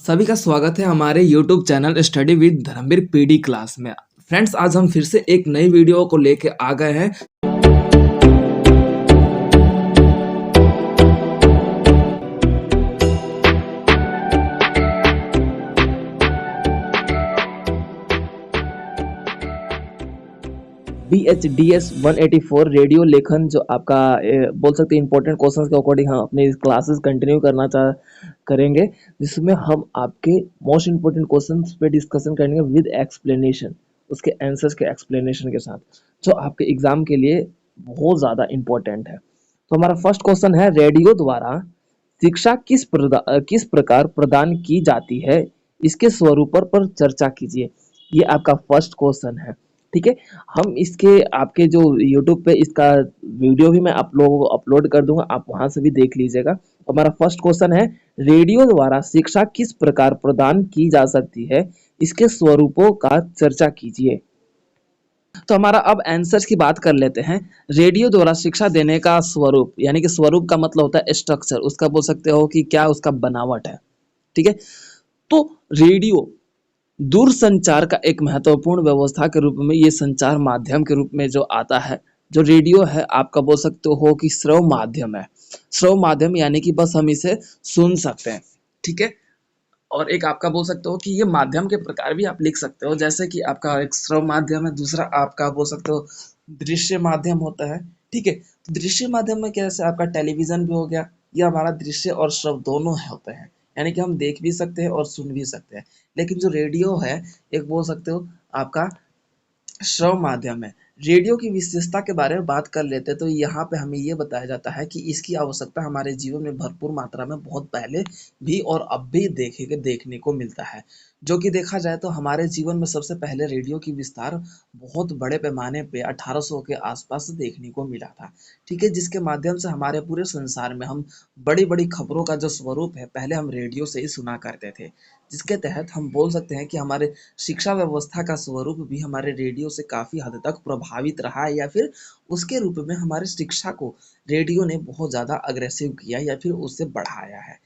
सभी का स्वागत है हमारे YouTube channel study with Dharmveer PD class में। फ्रेंड्स, आज हम फिर से एक नई वीडियो को लेके आ गए हैं। BHDS 184 रेडियो लेखन जो आपका बोल सकते हैं इंपॉर्टेंट क्वेश्चंस के अकॉर्डिंग हम अपने क्लासेस कंटिन्यू करेंगे, जिसमें हम आपके मोस्ट इंपॉर्टेंट क्वेश्चंस पे डिस्कशन करेंगे विद एक्सप्लेनेशन, उसके आंसर्स के एक्सप्लेनेशन के साथ, जो आपके एग्जाम के लिए बहुत ज़्यादा इंपॉर्टेंट है। तो हमारा फर्स्ट क्वेश्चन है, रेडियो द्वारा शिक्षा किस प्रकार प्रदान की जाती है, इसके स्वरूप पर चर्चा कीजिए। ये आपका फर्स्ट क्वेश्चन है। ठीक है, हम इसके आपके जो YouTube पे इसका वीडियो भी मैं आप लोगों को अपलोड कर दूंगा, आप वहां से भी देख लीजिएगा। हमारा फर्स्ट क्वेश्चन है, रेडियो द्वारा शिक्षा किस प्रकार प्रदान की जा सकती है, इसके स्वरूपों का चर्चा कीजिए। तो हमारा अब आंसर्स की बात कर लेते हैं। रेडियो द्वारा शिक्षा देने का स्वरूप, यानी कि स्वरूप का मतलब होता है स्ट्रक्चर, उसका बोल सकते हो कि क्या उसका बनावट है। ठीक है, तो रेडियो दूरसंचार का एक महत्वपूर्ण व्यवस्था के रूप में, ये संचार माध्यम के रूप में जो आता है, जो रेडियो है आपका बोल सकते हो कि श्रव्य माध्यम है। श्रव्य माध्यम यानी कि बस हम इसे सुन सकते हैं। ठीक है, और एक आपका बोल सकते हो कि ये माध्यम के प्रकार भी आप लिख सकते हो, जैसे कि आपका एक श्रव्य माध्यम है, दूसरा आपका बोल सकते हो दृश्य माध्यम होता है। ठीक है, तो दृश्य माध्यम में कैसे आपका टेलीविजन भी हो गया, ये हमारा दृश्य और श्रव्य दोनों होते हैं, यानी कि हम देख भी सकते हैं और सुन भी सकते हैं। लेकिन जो रेडियो है, एक बोल सकते हो आपका श्रव्य माध्यम है। रेडियो की विशेषता के बारे में बात कर लेते हैं, तो यहाँ पे हमें ये बताया जाता है कि इसकी आवश्यकता हमारे जीवन में भरपूर मात्रा में बहुत पहले भी और अब भी देखने को मिलता है। जो कि देखा जाए तो हमारे जीवन में सबसे पहले रेडियो की विस्तार बहुत बड़े पैमाने पे 1800 के आसपास देखने को मिला था। ठीक है, जिसके माध्यम से हमारे पूरे संसार में हम बड़ी बड़ी खबरों का जो स्वरूप है, पहले हम रेडियो से ही सुना करते थे। जिसके तहत हम बोल सकते हैं कि हमारे शिक्षा व्यवस्था का स्वरूप भी हमारे रेडियो से काफ़ी हद तक प्रभावित रहा है, या फिर उसके रूप में हमारे शिक्षा को रेडियो ने बहुत ज़्यादा अग्रेसिव किया या फिर उससे बढ़ाया है।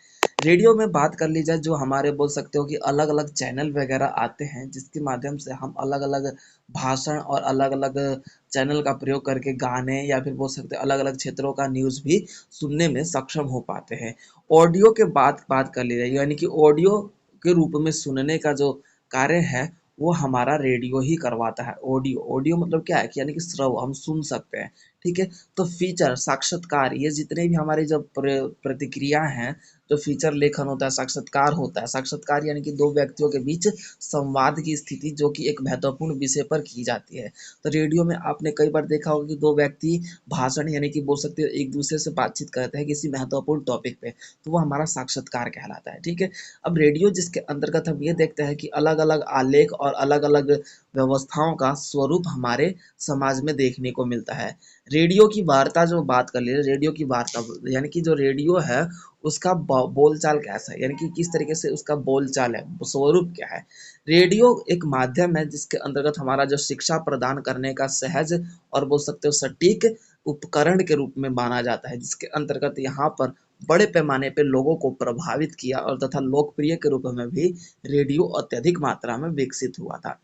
रेडियो में बात कर ली जाए, जो हमारे बोल सकते हो कि अलग अलग चैनल वगैरह आते हैं, जिसके माध्यम से हम अलग अलग भाषण और अलग अलग चैनल का प्रयोग करके गाने या फिर बोल सकते हैं अलग अलग क्षेत्रों का न्यूज़ भी सुनने में सक्षम हो पाते हैं। ऑडियो के बात कर ली जाए, यानी कि ऑडियो के रूप में सुनने का जो कार्य है, वो हमारा रेडियो ही करवाता है। ऑडियो ऑडियो मतलब क्या है कि यानी कि श्रव, हम सुन सकते हैं। ठीक है, तो फीचर, साक्षात्कार, ये जितने भी हमारी जो प्रतिक्रिया हैं, जो फीचर लेखन होता है, साक्षात्कार होता है। साक्षात्कार यानी कि दो व्यक्तियों के बीच संवाद की स्थिति, जो कि एक महत्वपूर्ण विषय पर की जाती है। तो रेडियो में आपने कई बार देखा होगा कि दो व्यक्ति भाषण यानी कि बोल सकते हो एक दूसरे से बातचीत करते हैं किसी महत्वपूर्ण टॉपिक पे, तो वो हमारा साक्षात्कार कहलाता है। ठीक है, अब रेडियो जिसके अंतर्गत हम ये देखते हैं कि अलग अलग आलेख और अलग अलग व्यवस्थाओं का स्वरूप हमारे समाज में देखने को मिलता है। रेडियो की वार्ता जो बात कर ले, रेडियो की वार्ता यानी कि जो रेडियो है उसका बोलचाल कैसा है, यानी कि किस तरीके से उसका बोलचाल है, स्वरूप क्या है। रेडियो एक माध्यम है जिसके अंतर्गत हमारा जो शिक्षा प्रदान करने का सहज और बोल सकते हो सटीक उपकरण के रूप में माना जाता है, जिसके अंतर्गत यहाँ पर बड़े पैमाने पे लोगों को प्रभावित किया और तथा लोकप्रिय के रूप में भी रेडियो अत्यधिक मात्रा में विकसित हुआ था।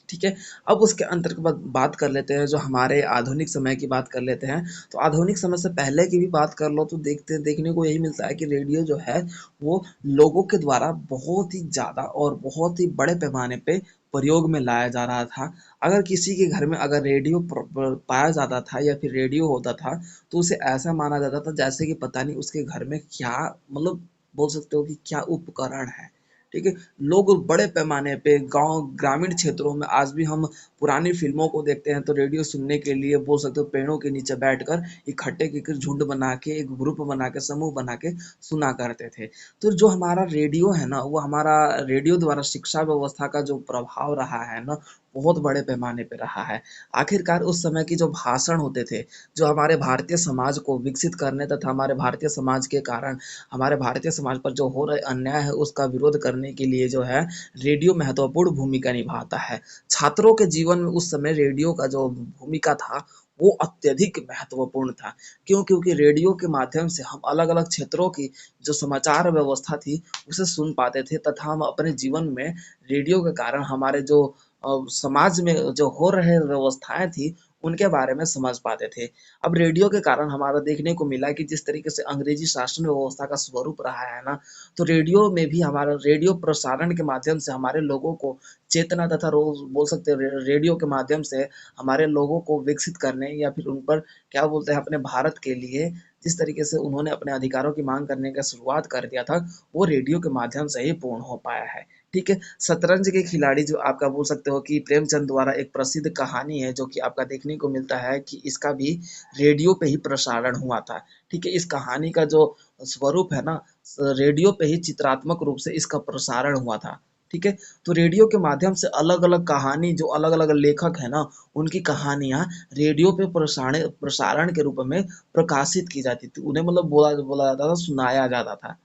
ठीक है, अब उसके अंतर्गत बात कर लेते हैं, जो हमारे आधुनिक समय की बात कर लेते हैं। तो आधुनिक समय से पहले की भी बात कर लो तो देखने को यही मिलता है कि रेडियो जो है वो लोगों के द्वारा बहुत ही ज़्यादा और बहुत ही बड़े पैमाने पे प्रयोग में लाया जा रहा था। अगर किसी के घर में अगर रेडियो पाया जाता था या फिर रेडियो होता था, तो उसे ऐसा माना जाता था जैसे कि पता नहीं उसके घर में क्या, मतलब बोल सकते हो कि क्या उपकरण है। ठीक है, लोग बड़े पैमाने पे गांव ग्रामीण क्षेत्रों में आज भी हम पुरानी फिल्मों को देखते हैं, तो रेडियो सुनने के लिए बोल सकते हो पेड़ों के नीचे बैठकर इकट्ठे के झुंड बना के, एक ग्रुप बना के, समूह बना के सुना करते थे। तो जो हमारा रेडियो है ना, वो हमारा रेडियो द्वारा शिक्षा व्यवस्था का जो प्रभाव रहा है ना, बहुत बड़े पैमाने पे रहा है। आखिरकार उस समय की जो भाषण होते थे, जो हमारे भारतीय समाज को विकसित करने तथा हमारे भारतीय समाज के कारण हमारे भारतीय समाज पर जो हो रहे अन्याय है उसका विरोध करने के लिए जो है रेडियो महत्वपूर्ण भूमिका निभाता है। छात्रों के जीवन में उस समय रेडियो का जो भूमिका था वो अत्यधिक महत्वपूर्ण था। क्यों? क्योंकि रेडियो के माध्यम से हम अलग-अलग क्षेत्रों की जो समाचार व्यवस्था थी, उसे सुन पाते थे तथा हम अपने जीवन में रेडियो के कारण हमारे जो समाज में जो हो रहे व्यवस्थाएँ थी, उनके बारे में समझ पाते थे। अब रेडियो के कारण हमारा देखने को मिला कि जिस तरीके से अंग्रेजी शासन व्यवस्था का स्वरूप रहा है ना, तो रेडियो में भी हमारा रेडियो प्रसारण के माध्यम से हमारे लोगों को चेतना तथा रोज़ बोल सकते हैं रेडियो के माध्यम से हमारे लोगों को विकसित करने या फिर उन पर क्या बोलते हैं अपने भारत के लिए जिस तरीके से उन्होंने अपने अधिकारों की माँग करने का शुरुआत कर दिया था, वो रेडियो के माध्यम से ही पूर्ण हो पाया है। ठीक है? शतरंज के खिलाड़ी जो आपका बोल सकते हो कि प्रेमचंद द्वारा एक प्रसिद्ध कहानी है जो कि आपका देखने को मिलता है कि इसका भी रेडियो पे ही प्रसारण हुआ था। ठीक है? इस कहानी का जो स्वरूप है ना रेडियो पे ही चित्रात्मक रूप से इसका प्रसारण हुआ था। ठीक है? तो रेडियो के माध्यम से अलग-अलग कहानी जो अलग-अलग लेखक हैं ना, उनकी कहानियाँ रेडियो पे प्रसारण के रूप में प्रकाशित की जाती थी। उन्हें मतलब बोला बोला जाता था, सुनाया जाता था।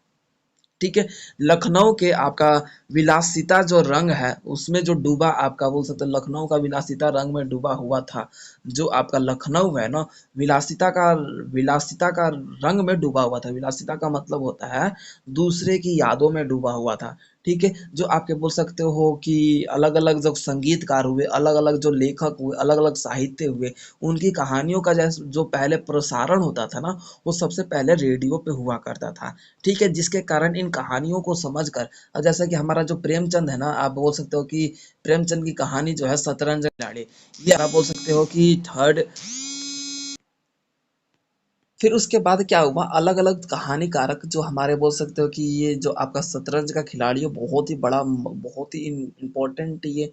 ठीक है? लखनऊ के आपका विलासिता जो रंग है, उसमें जो डूबा आपका बोल सकते हो लखनऊ का विलासिता रंग में डूबा हुआ था। जो आपका लखनऊ है ना, विलासिता का विलासिता का रंग में डूबा हुआ था। विलासिता का मतलब होता है दूसरे की यादों में डूबा हुआ था। ठीक है? जो आपके बोल सकते हो कि अलग-अलग जो संगीतकार हुए, अलग-अलग जो लेखक हुए, अलग-अलग साहित्य हुए, उनकी कहानियों का जो पहले प्रसारण होता था ना, वो सबसे पहले रेडियो पे हुआ करता था। ठीक है? जिसके कारण इन कहानियों को समझकर जैसा कि हमारा जो प्रेमचंद है ना, आप बोल सकते हो कि प्रेमचंद की कहानी जो है शतरंज खिलाड़ी, ये आप बोल सकते हो कि थर्ड फिर उसके बाद क्या हुआ अलग-अलग कहानीकारक जो हमारे बोल सकते हो कि ये जो आपका शतरंज का खिलाड़ी है बहुत ही बड़ा बहुत ही इम्पोर्टेंट ये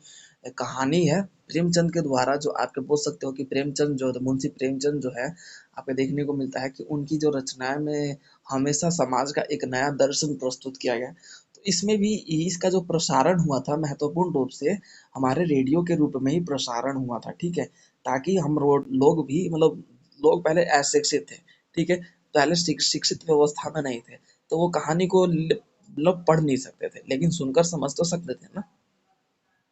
कहानी है प्रेमचंद के द्वारा जो आपके बोल सकते हो कि प्रेमचंद जो मुंशी प्रेमचंद जो है आपको देखने को मिलता है कि उनकी जो रचनाएं में हमेशा समाज का एक नया दर्शन प्रस्तुत किया गया तो इसमें भी इसका जो प्रसारण हुआ था महत्वपूर्ण रूप से हमारे रेडियो के रूप में ही प्रसारण हुआ था ठीक है ताकि हम लोग भी मतलब लोग पहले अशिक्षित थे ठीक है? पहले शिक्षित व्यवस्था में नहीं थे, तो वो कहानी को मतलब पढ़ नहीं सकते थे, लेकिन सुनकर समझ तो सकते थे ना।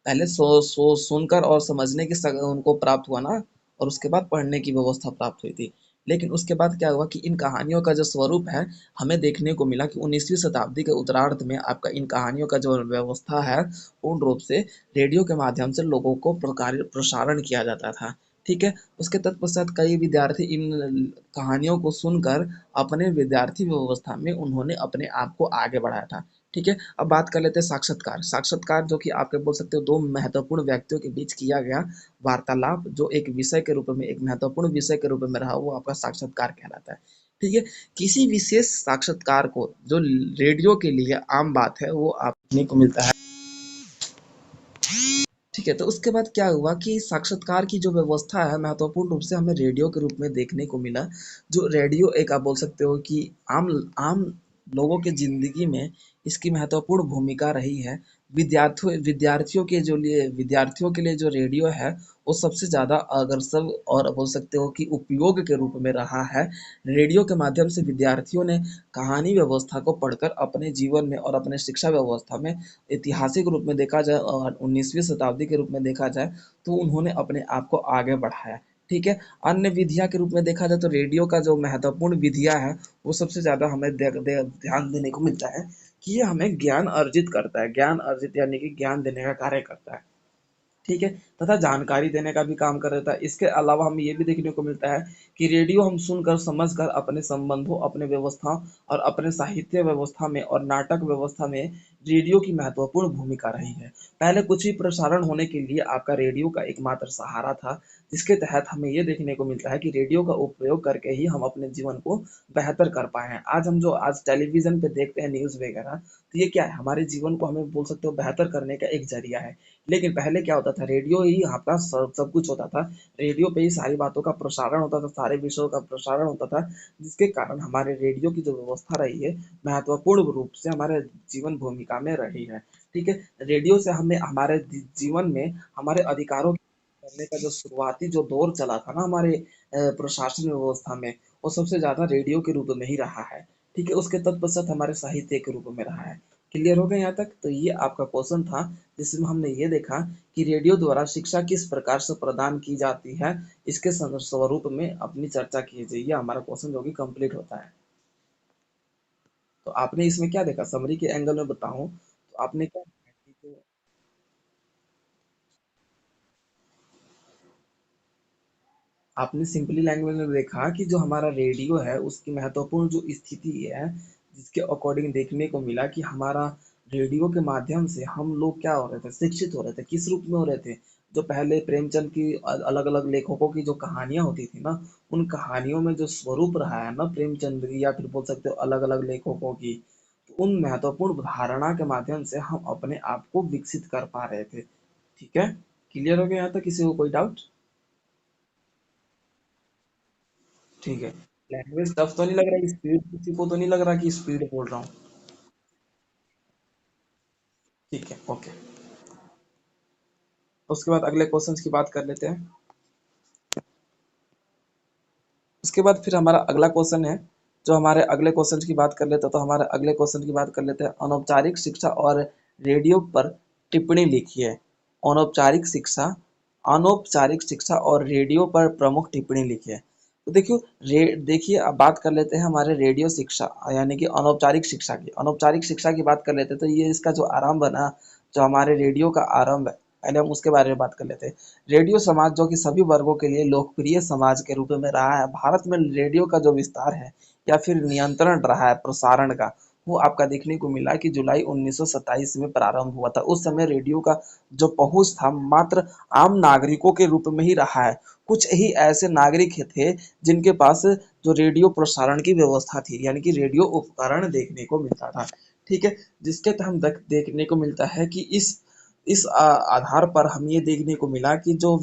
पहले सुनकर और समझने की उनको प्राप्त हुआ ना और उसके बाद पढ़ने की व्यवस्था प्राप्त हुई थी। लेकिन उसके बाद क्या हुआ कि इन कहानियों का जो स्वरूप है, हमें देखने को मिला कि 19वीं शताब्दी के उत्तरार्ध में आपका इन कहानियों का जो व्यवस्था है, पूर्ण रूप से रेडियो के माध्यम से लोगों को प्रसारण किया जाता था। ठीक है? उसके तत्पश्चात कई विद्यार्थी इन कहानियों को सुनकर अपने विद्यार्थी व्यवस्था में उन्होंने अपने आप को आगे बढ़ाया था। ठीक है? अब बात कर लेते हैं साक्षात्कार। साक्षात्कार जो कि आपके बोल सकते हो 2 महत्वपूर्ण व्यक्तियों के बीच किया गया वार्तालाप जो एक विषय के रूप में एक महत्वपूर्ण विषय के रूप में रहा वो आपका साक्षात्कार कहलाता है। ठीक है? किसी विशेष साक्षात्कार को जो रेडियो के लिए आम बात है वो आप देखने को मिलता है। ठीक है, तो उसके बाद क्या हुआ कि साक्षात्कार की जो व्यवस्था है महत्वपूर्ण रूप से हमें रेडियो के रूप में देखने को मिला। जो रेडियो एक आप बोल सकते हो कि आम आम लोगों की ज़िंदगी में इसकी महत्वपूर्ण भूमिका रही है। विद्यार्थियों के लिए जो रेडियो है वो सबसे ज़्यादा अग्रसर और बोल सकते हो कि उपयोग के रूप में रहा है। रेडियो के माध्यम से विद्यार्थियों ने कहानी व्यवस्था को पढ़कर अपने जीवन में और अपने शिक्षा व्यवस्था में ऐतिहासिक रूप में देखा जाए और 19वीं शताब्दी के रूप में देखा जाए तो उन्होंने अपने आप को आगे बढ़ाया ठीक है अन्य विधियां के रूप में देखा जाए तो रेडियो का जो महत्वपूर्ण विधियां है वो सबसे ज़्यादा हमें ध्यान देने को मिलता है कि ये हमें ज्ञान अर्जित करता है ज्ञान अर्जित यानी कि ज्ञान देने का कार्य करता है ठीक है तथा जानकारी देने का भी काम कर देता है इसके अलावा हमें ये भी देखने को मिलता है कि रेडियो हम सुनकर समझकर अपने संबंधों अपने व्यवस्थाओं और अपने साहित्य व्यवस्था में और नाटक व्यवस्था में रेडियो की महत्वपूर्ण भूमिका रही है पहले कुछ भी प्रसारण होने के लिए आपका रेडियो का एकमात्र सहारा था जिसके तहत हमें ये देखने को मिलता है कि रेडियो का उपयोग करके ही हम अपने जीवन को बेहतर कर पाए हैं आज हम जो आज टेलीविजन पे देखते हैं न्यूज़ वगैरह तो ये क्या है हमारे जीवन को हमें बोल सकते हो बेहतर करने का एक जरिया है लेकिन पहले क्या होता था रेडियो ही आपका सब कुछ होता था रेडियो पे ही सारी बातों का प्रसारण होता था सारे विषयों का प्रसारण होता था जिसके कारण हमारे रेडियो की जो व्यवस्था रही है महत्वपूर्ण रूप से हमारे जीवन भूमिका में रही है ठीक है रेडियो से हमें हमारे जीवन में हमारे अधिकारों करने का जो शुरुआती जो दौर चला था ना हमारे प्रशासन व्यवस्था में वो सबसे ज्यादा रेडियो के रूप में ही रहा है ठीक है उसके तत्पश्चात हमारे साहित्य के रूप में रहा है क्लियर हो गया यहाँ तक? तो ये आपका क्वेश्चन था, जिसमें हमने ये देखा कि रेडियो द्वारा शिक्षा किस प्रकार से प्रदान की जाती है, इसके स्वरूप में अपनी चर्चा कीजिए। ये हमारा क्वेश्चन जो कि कंप्लीट होता है। तो आपने इसमें क्या देखा, समरी के एंगल में बताऊं तो आपने क्या देखा कि जो आपने सिंपली लैंग्वेज में देखा कि जो हमारा रेडियो है उसकी महत्वपूर्ण जो स्थिति है, जिसके अकॉर्डिंग देखने को मिला कि हमारा रेडियो के माध्यम से हम लोग क्या हो रहे थे, शिक्षित हो रहे थे। किस रूप में हो रहे थे? जो पहले प्रेमचंद की अलग अलग लेखकों की जो कहानियां होती थी ना, उन कहानियों में जो स्वरूप रहा है ना प्रेमचंद की, या फिर बोल सकते हो अलग अलग लेखकों की, तो उन महत्वपूर्ण धारणा के माध्यम से हम अपने आप को विकसित कर पा रहे थे। ठीक है, क्लियर हो गया यहाँ तक? किसी को कोई डाउट? ठीक है। लैंग्वेज टफ तो नहीं लग रहा है, स्पीड किसी को तो नहीं लग रहा कि स्पीड बोल रहा हूँ? ठीक है, ओके। उसके बाद अगले क्वेश्चंस की बात कर लेते हैं। उसके बाद फिर हमारा अगला क्वेश्चन है, जो हमारे अगले क्वेश्चन की बात कर लेते हैं, तो हमारे अगले क्वेश्चन की बात कर लेते हैं, अनौपचारिक शिक्षा और रेडियो पर टिप्पणी लिखिए। अनौपचारिक शिक्षा, अनौपचारिक शिक्षा और रेडियो पर प्रमुख टिप्पणी लिखिए। तो देखिए अब बात कर लेते हैं हमारे रेडियो शिक्षा यानी कि अनौपचारिक शिक्षा की। अनौपचारिक शिक्षा की बात कर लेते हैं, तो ये इसका जो आरंभ है ना, जो हमारे रेडियो का आरंभ है, पहले हम उसके बारे में बात कर लेते हैं। रेडियो समाज जो कि सभी वर्गों के लिए लोकप्रिय समाज के रूप में रहा है। भारत में रेडियो का जो विस्तार है या फिर नियंत्रण रहा है प्रसारण का, वो आपका देखने को मिला कि जुलाई 1927 में प्रारंभ हुआ था। उस समय रेडियो का जो पहुंच था मात्र आम नागरिकों के रूप में ही रहा है। कुछ ही ऐसे नागरिक थे जिनके पास जो रेडियो प्रसारण की व्यवस्था थी, यानी कि रेडियो उपकरण देखने को मिलता था। ठीक है, जिसके तहत देखने को मिलता है कि इस आधार पर हमें ये देखने को मिला कि जो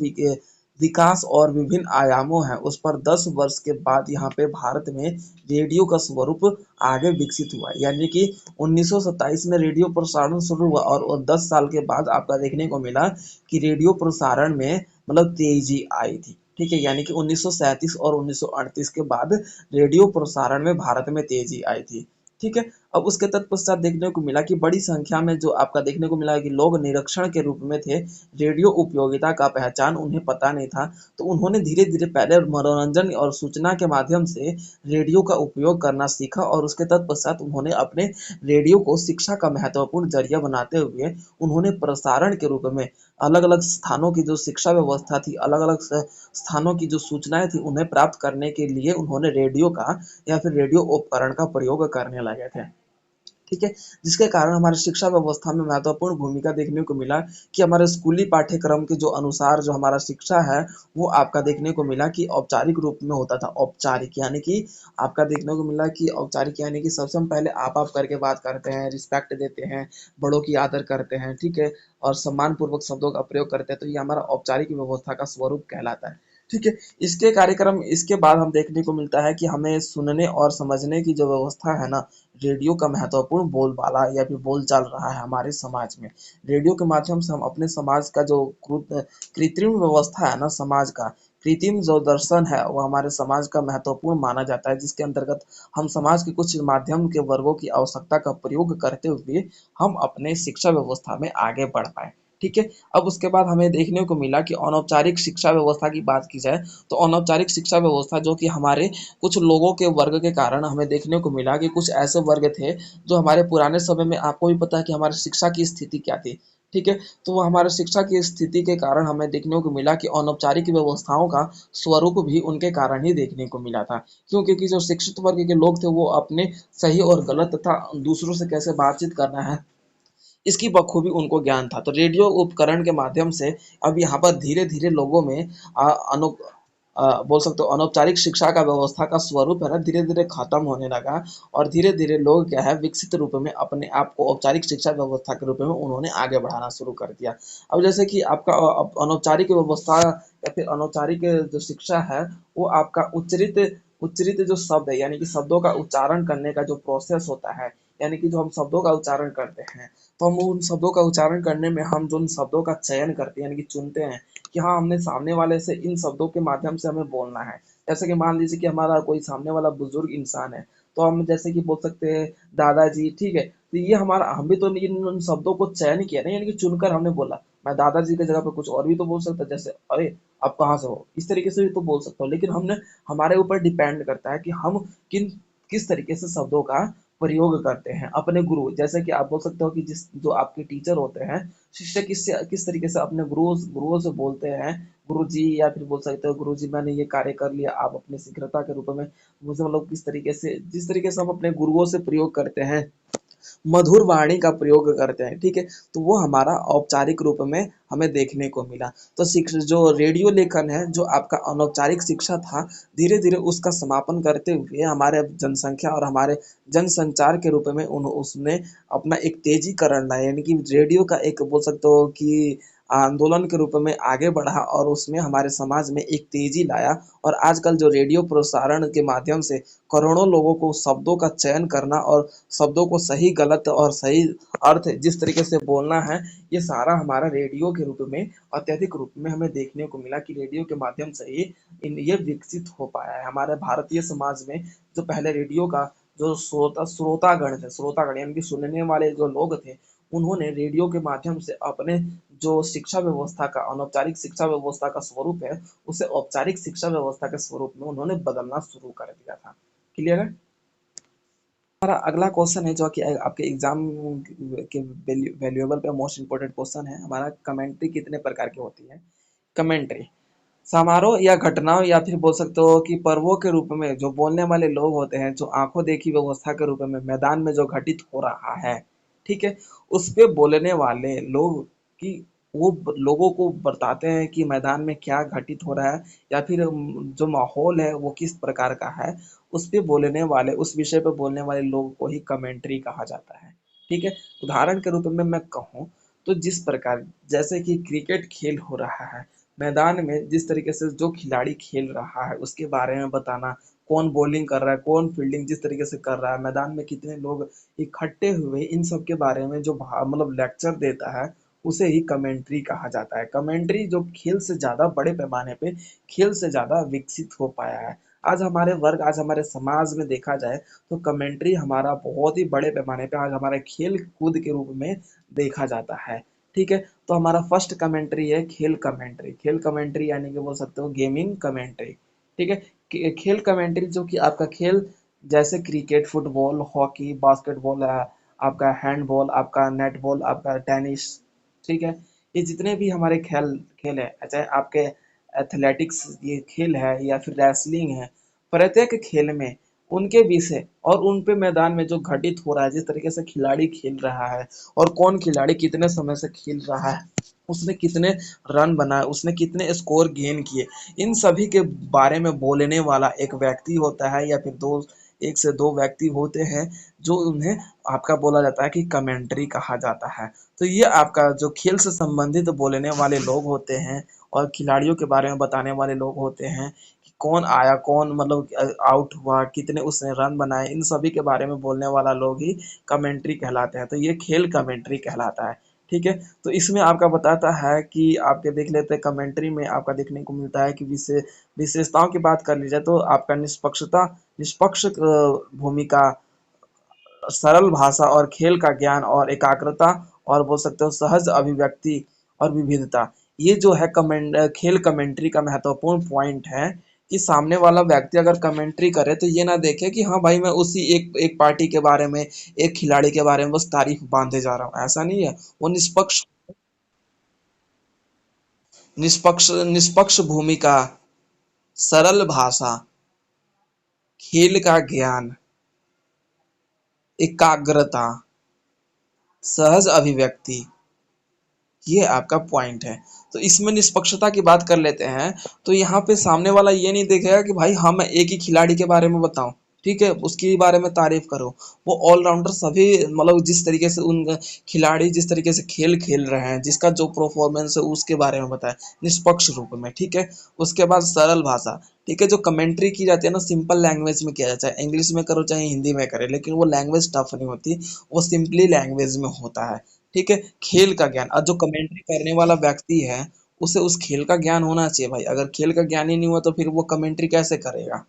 विकास और विभिन्न आयामों हैं, उस पर 10 वर्ष के बाद यहाँ पे भारत में रेडियो का स्वरूप आगे विकसित हुआ। यानी कि 1927 में रेडियो प्रसारण शुरू हुआ और 10 साल के बाद आपका देखने को मिला कि रेडियो प्रसारण में मतलब तेजी आई थी। ठीक है, यानी कि 1937 और 1938 के बाद रेडियो प्रसारण में भारत में तेजी आई थी। ठीक है, अब उसके तत्पश्चात देखने को मिला कि बड़ी संख्या में जो आपका देखने को मिला कि लोग निरीक्षण के रूप में थे, रेडियो उपयोगिता का पहचान उन्हें पता नहीं था। तो उन्होंने धीरे धीरे पहले मनोरंजन और सूचना के माध्यम से रेडियो का उपयोग करना सीखा और उसके तत्पश्चात उन्होंने अपने रेडियो को शिक्षा का महत्वपूर्ण जरिया बनाते हुए उन्होंने प्रसारण के रूप में अलग अलग स्थानों की जो शिक्षा व्यवस्था थी, अलग अलग स्थानों की जो सूचनाएं थी, उन्हें प्राप्त करने के लिए उन्होंने रेडियो का या फिर रेडियो उपकरण का प्रयोग करने लगे थे। ठीक है, जिसके कारण हमारी शिक्षा व्यवस्था में महत्वपूर्ण भूमिका देखने को मिला कि हमारे स्कूली पाठ्यक्रम के जो अनुसार जो हमारा शिक्षा है, वो आपका देखने को मिला कि औपचारिक रूप में होता था। औपचारिक यानी कि आपका देखने को मिला कि औपचारिक यानी कि सबसे हम पहले आप करके बात करते हैं, रिस्पेक्ट देते हैं, बड़ों की आदर करते हैं। ठीक है, और सम्मान पूर्वक शब्दों का प्रयोग करते हैं, तो ये हमारा औपचारिक व्यवस्था का स्वरूप कहलाता है। ठीक है, इसके बाद हम देखने को मिलता है कि हमें सुनने और समझने की जो व्यवस्था है ना, रेडियो का महत्वपूर्ण बोलबाला या फिर बोल चाल रहा है हमारे समाज में। रेडियो के माध्यम से हम अपने समाज का जो कृत्रिम व्यवस्था है ना समाज का, कृत्रिम जो दर्शन है वो हमारे समाज का महत्वपूर्ण माना जाता है, जिसके अंतर्गत हम समाज के कुछ माध्यम के वर्गों की आवश्यकता का प्रयोग करते हुए हम अपने शिक्षा व्यवस्था में आगे बढ़ पाए। ठीक है, अब उसके बाद हमें देखने को मिला कि अनौपचारिक शिक्षा व्यवस्था की बात की जाए, तो अनौपचारिक शिक्षा व्यवस्था जो कि हमारे कुछ लोगों के वर्ग के कारण हमें देखने को मिला कि कुछ ऐसे वर्ग थे जो हमारे पुराने समय में, आपको भी पता है कि हमारी शिक्षा की स्थिति क्या थी। ठीक है, तो वो हमारे शिक्षा की स्थिति के कारण हमें देखने को मिला कि अनौपचारिक व्यवस्थाओं का स्वरूप भी उनके कारण ही देखने को मिला था। क्यों? क्योंकि जो शिक्षित वर्ग के लोग थे वो अपने सही और गलत तथा दूसरों से कैसे बातचीत करना है, इसकी बखूबी उनको ज्ञान था। तो रेडियो उपकरण के माध्यम से अब यहाँ पर धीरे धीरे लोगों में अनु बोल सकते हो अनौपचारिक शिक्षा का व्यवस्था का स्वरूप है ना धीरे धीरे खत्म होने लगा, और धीरे धीरे लोग क्या है विकसित रूप में अपने आप को औपचारिक शिक्षा व्यवस्था के रूप में उन्होंने आगे बढ़ाना शुरू कर दिया। अब जैसे कि आपका अनौपचारिक व्यवस्था या फिर अनौपचारिक जो शिक्षा है, वो आपका उच्चरित उच्चरित जो शब्द है, यानी कि शब्दों का उच्चारण करने का जो प्रोसेस होता है, यानी कि जो हम शब्दों का उच्चारण करते हैं, तो हम उन शब्दों का उच्चारण करने में हम जो उन शब्दों का चयन करते हैं, यानी कि चुनते हैं कि हाँ हमने सामने वाले से इन शब्दों के माध्यम से हमें बोलना है। जैसे कि मान लीजिए कि हमारा कोई सामने वाला बुजुर्ग इंसान है, तो हम जैसे कि बोल सकते हैं दादाजी, ठीक है? तो ये हमारा हम भी तो इन उन शब्दों को चयन किया ना, यानी कि चुनकर हमने बोला। मैं दादाजी की जगह पे कुछ और भी तो बोल सकता, जैसे अरे आप कहाँ से हो, इस तरीके से भी तो बोल सकता हूँ। लेकिन हमने हमारे ऊपर डिपेंड करता है कि हम किस तरीके से शब्दों का प्रयोग करते हैं। अपने गुरु, जैसे कि आप बोल सकते हो कि जिस जो आपके टीचर होते हैं, शिष्य किस तरीके से अपने गुरुओं से बोलते हैं, गुरुजी, या फिर बोल सकते हो गुरुजी मैंने ये कार्य कर लिया, आप अपने शीघ्रता के रूप में मुझे मतलब किस तरीके से, जिस तरीके से हम अपने गुरुओं से प्रयोग करते हैं, मधुर वाणी का प्रयोग करते हैं, ठीक है? तो वो हमारा औपचारिक रूप में हमें देखने को मिला। तो जो रेडियो लेखन है, जो आपका अनौपचारिक शिक्षा था, धीरे धीरे उसका समापन करते हुए हमारे जनसंख्या और हमारे जनसंचार के रूप में उसने अपना एक तेजीकरण लाया, यानी कि रेडियो का एक बोल सकते हो कि आंदोलन के रूप में आगे बढ़ा और उसमें हमारे समाज में एक तेजी लाया। और आजकल जो रेडियो प्रसारण के माध्यम से करोड़ों लोगों को शब्दों का चयन करना और शब्दों को सही गलत और सही अर्थ जिस तरीके से बोलना है, ये सारा हमारा रेडियो के रूप में अत्यधिक रूप में हमें देखने को मिला कि रेडियो के माध्यम से ही ये विकसित हो पाया है। हमारे भारतीय समाज में जो पहले रेडियो का जो श्रोतागण यानी कि सुनने वाले जो लोग थे, उन्होंने रेडियो के माध्यम से अपने जो शिक्षा व्यवस्था का, अनौपचारिक शिक्षा व्यवस्था का स्वरूप है, उसे औपचारिक शिक्षा व्यवस्था के स्वरूप में उन्होंने बदलना शुरू कर दिया था। क्लियर है? हमारा अगला क्वेश्चन है जो कि आपके एग्जाम के वैल्यूएबल पे मोस्ट इंपोर्टेंट क्वेश्चन है हमारा, कमेंट्री कितने प्रकार की होती है? कमेंट्री समारोह या घटनाओं या फिर बोल सकते हो कि पर्वों के रूप में जो बोलने वाले लोग होते हैं, जो आंखों देखी व्यवस्था के रूप में मैदान में जो घटित हो रहा है, ठीक है, उस पे बोलने वाले लोग की वो लोगों को बताते हैं कि मैदान में क्या घटित हो रहा है, या फिर जो माहौल है वो किस प्रकार का है, उस पे बोलने वाले, उस विषय पे बोलने वाले लोगों को ही कमेंट्री कहा जाता है। ठीक है? उदाहरण के रूप में मैं कहूँ तो जिस प्रकार, जैसे कि क्रिकेट खेल हो रहा है, मैदान में जिस तरीके से जो खिलाड़ी खेल रहा है उसके बारे में बताना, कौन बॉलिंग कर रहा है, कौन फील्डिंग जिस तरीके से कर रहा है, मैदान में कितने लोग इकट्ठे हुए, इन सब के बारे में जो मतलब लेक्चर देता है, उसे ही कमेंट्री कहा जाता है। कमेंट्री जो खेल से ज़्यादा बड़े पैमाने पे, खेल से ज़्यादा विकसित हो पाया है। आज हमारे समाज में देखा जाए तो कमेंट्री हमारा बहुत ही बड़े पैमाने पे आज हमारे खेल कूद के रूप में देखा जाता है। ठीक है? तो हमारा फर्स्ट कमेंट्री है खेल कमेंट्री। खेल कमेंट्री यानी कि बोल सकते हो गेमिंग कमेंट्री। ठीक है? खेल कमेंट्री जो कि आपका खेल, जैसे क्रिकेट, फुटबॉल, हॉकी, बास्केटबॉल, आपका हैंडबॉल, आपका नेटबॉल, आपका टेनिस, ठीक है? ये जितने भी हमारे खेल खेल है, चाहे आपके एथलेटिक्स ये खेल है या फिर रेसलिंग है, प्रत्येक खेल में उनके विषय और उन पे मैदान में जो घटित हो रहा है, जिस तरीके से खिलाड़ी खेल रहा है और कौन खिलाड़ी कितने समय से खेल रहा है, उसने कितने रन बनाए, उसने कितने स्कोर गेन किए, इन सभी के बारे में बोलने वाला एक व्यक्ति होता है, या फिर दो, एक से दो व्यक्ति होते हैं, जो उन्हें आपका बोला जाता है कि कमेंट्री कहा जाता है। तो ये आपका जो खेल से संबंधित बोलने वाले लोग होते हैं और खिलाड़ियों के बारे में बताने वाले लोग होते हैं कि कौन आया, कौन मतलब आउट हुआ, कितने उसने रन बनाए, इन सभी के बारे में बोलने वाला लोग ही कमेंट्री कहलाते हैं। तो ये खेल कमेंट्री कहलाता है। ठीक है? तो इसमें आपका बताता है कि आपके देख लेते हैं, कमेंट्री में आपका देखने को मिलता है कि विशेषताओं की बात कर ली जाए तो आपका निष्पक्ष भूमिका, सरल भाषा और खेल का ज्ञान और एकाग्रता, और बोल सकते हो सहज अभिव्यक्ति और विविधता। ये जो है खेल कमेंट्री का महत्वपूर्ण पॉइंट है कि सामने वाला व्यक्ति अगर कमेंट्री करे तो ये ना देखे कि हाँ भाई मैं उसी एक एक पार्टी के बारे में, एक खिलाड़ी के बारे में बस तारीफ बांधे जा रहा हूँ, ऐसा नहीं है। वो निष्पक्ष भूमिका, सरल भाषा, खेल का ज्ञान, एकाग्रता, सहज अभिव्यक्ति, ये आपका पॉइंट है। तो इसमें निष्पक्षता की बात कर लेते हैं, तो यहाँ पे सामने वाला ये नहीं देखेगा कि भाई हाँ मैं एक ही खिलाड़ी के बारे में बताऊं, ठीक है, उसके बारे में तारीफ करो। वो ऑलराउंडर सभी मतलब जिस तरीके से उन खिलाड़ी जिस तरीके से खेल खेल रहे हैं, जिसका जो परफॉर्मेंस है उसके बारे में बताए निष्पक्ष रूप में। ठीक है? उसके बाद सरल भाषा, ठीक है, जो कमेंट्री की जाती है ना, सिंपल लैंग्वेज में किया जाता है, इंग्लिश में करो चाहे हिंदी में करे, लेकिन वो लैंग्वेज टफ नहीं होती, वो सिंपली लैंग्वेज में होता है। ठीक है? खेल का ज्ञान, और जो कमेंट्री करने वाला व्यक्ति है उसे उस खेल का ज्ञान होना चाहिए भाई। अगर खेल का ज्ञान ही नहीं हुआ तो फिर वो कमेंट्री कैसे करेगा?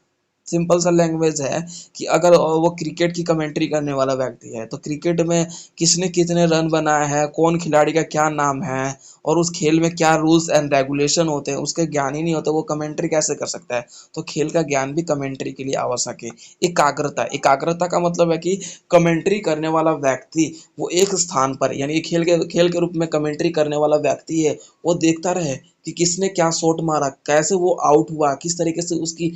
सिंपल सा लैंग्वेज है कि अगर वो क्रिकेट की कमेंट्री करने वाला व्यक्ति है तो क्रिकेट में किसने कितने रन बनाए हैं, कौन खिलाड़ी का क्या नाम है और उस खेल में क्या रूल्स एंड रेगुलेशन होते हैं, उसके ज्ञान ही नहीं होता, वो कमेंट्री कैसे कर सकता है। तो खेल का ज्ञान भी कमेंट्री के लिए आवश्यक है। एकाग्रता, एकाग्रता का मतलब है कि कमेंट्री करने वाला व्यक्ति वो एक स्थान पर, यानी खेल के रूप में कमेंट्री करने वाला व्यक्ति है, वो देखता रहे कि किसने क्या शॉट मारा, कैसे वो आउट हुआ, किस तरीके से उसकी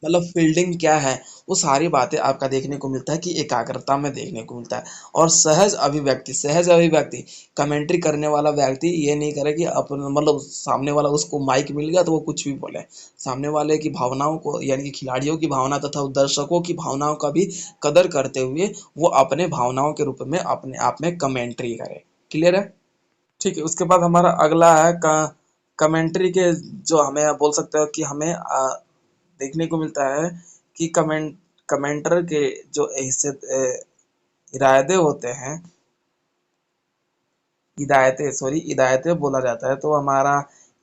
मतलब फील्डिंग क्या है, वो सारी बातें आपका देखने को मिलता है कि एकाग्रता में देखने को मिलता है। और सहज अभिव्यक्ति, कमेंट्री करने वाला व्यक्ति ये नहीं करे कि अपन मतलब सामने वाला उसको माइक मिल गया तो वो कुछ भी बोले। सामने वाले की भावनाओं को, यानी कि खिलाड़ियों की भावना तथा दर्शकों की भावनाओं का भी कदर करते हुए वो अपने भावनाओं के रूप में अपने आप में कमेंट्री करे। क्लियर है? ठीक है, उसके बाद हमारा अगला है कमेंट्री के, जो हमें बोल सकते हो कि हमें देखने को मिलता है कि कमेंटर के जो हिस्से इरादे होते हैं, हिदायतें बोला जाता है, तो हमारा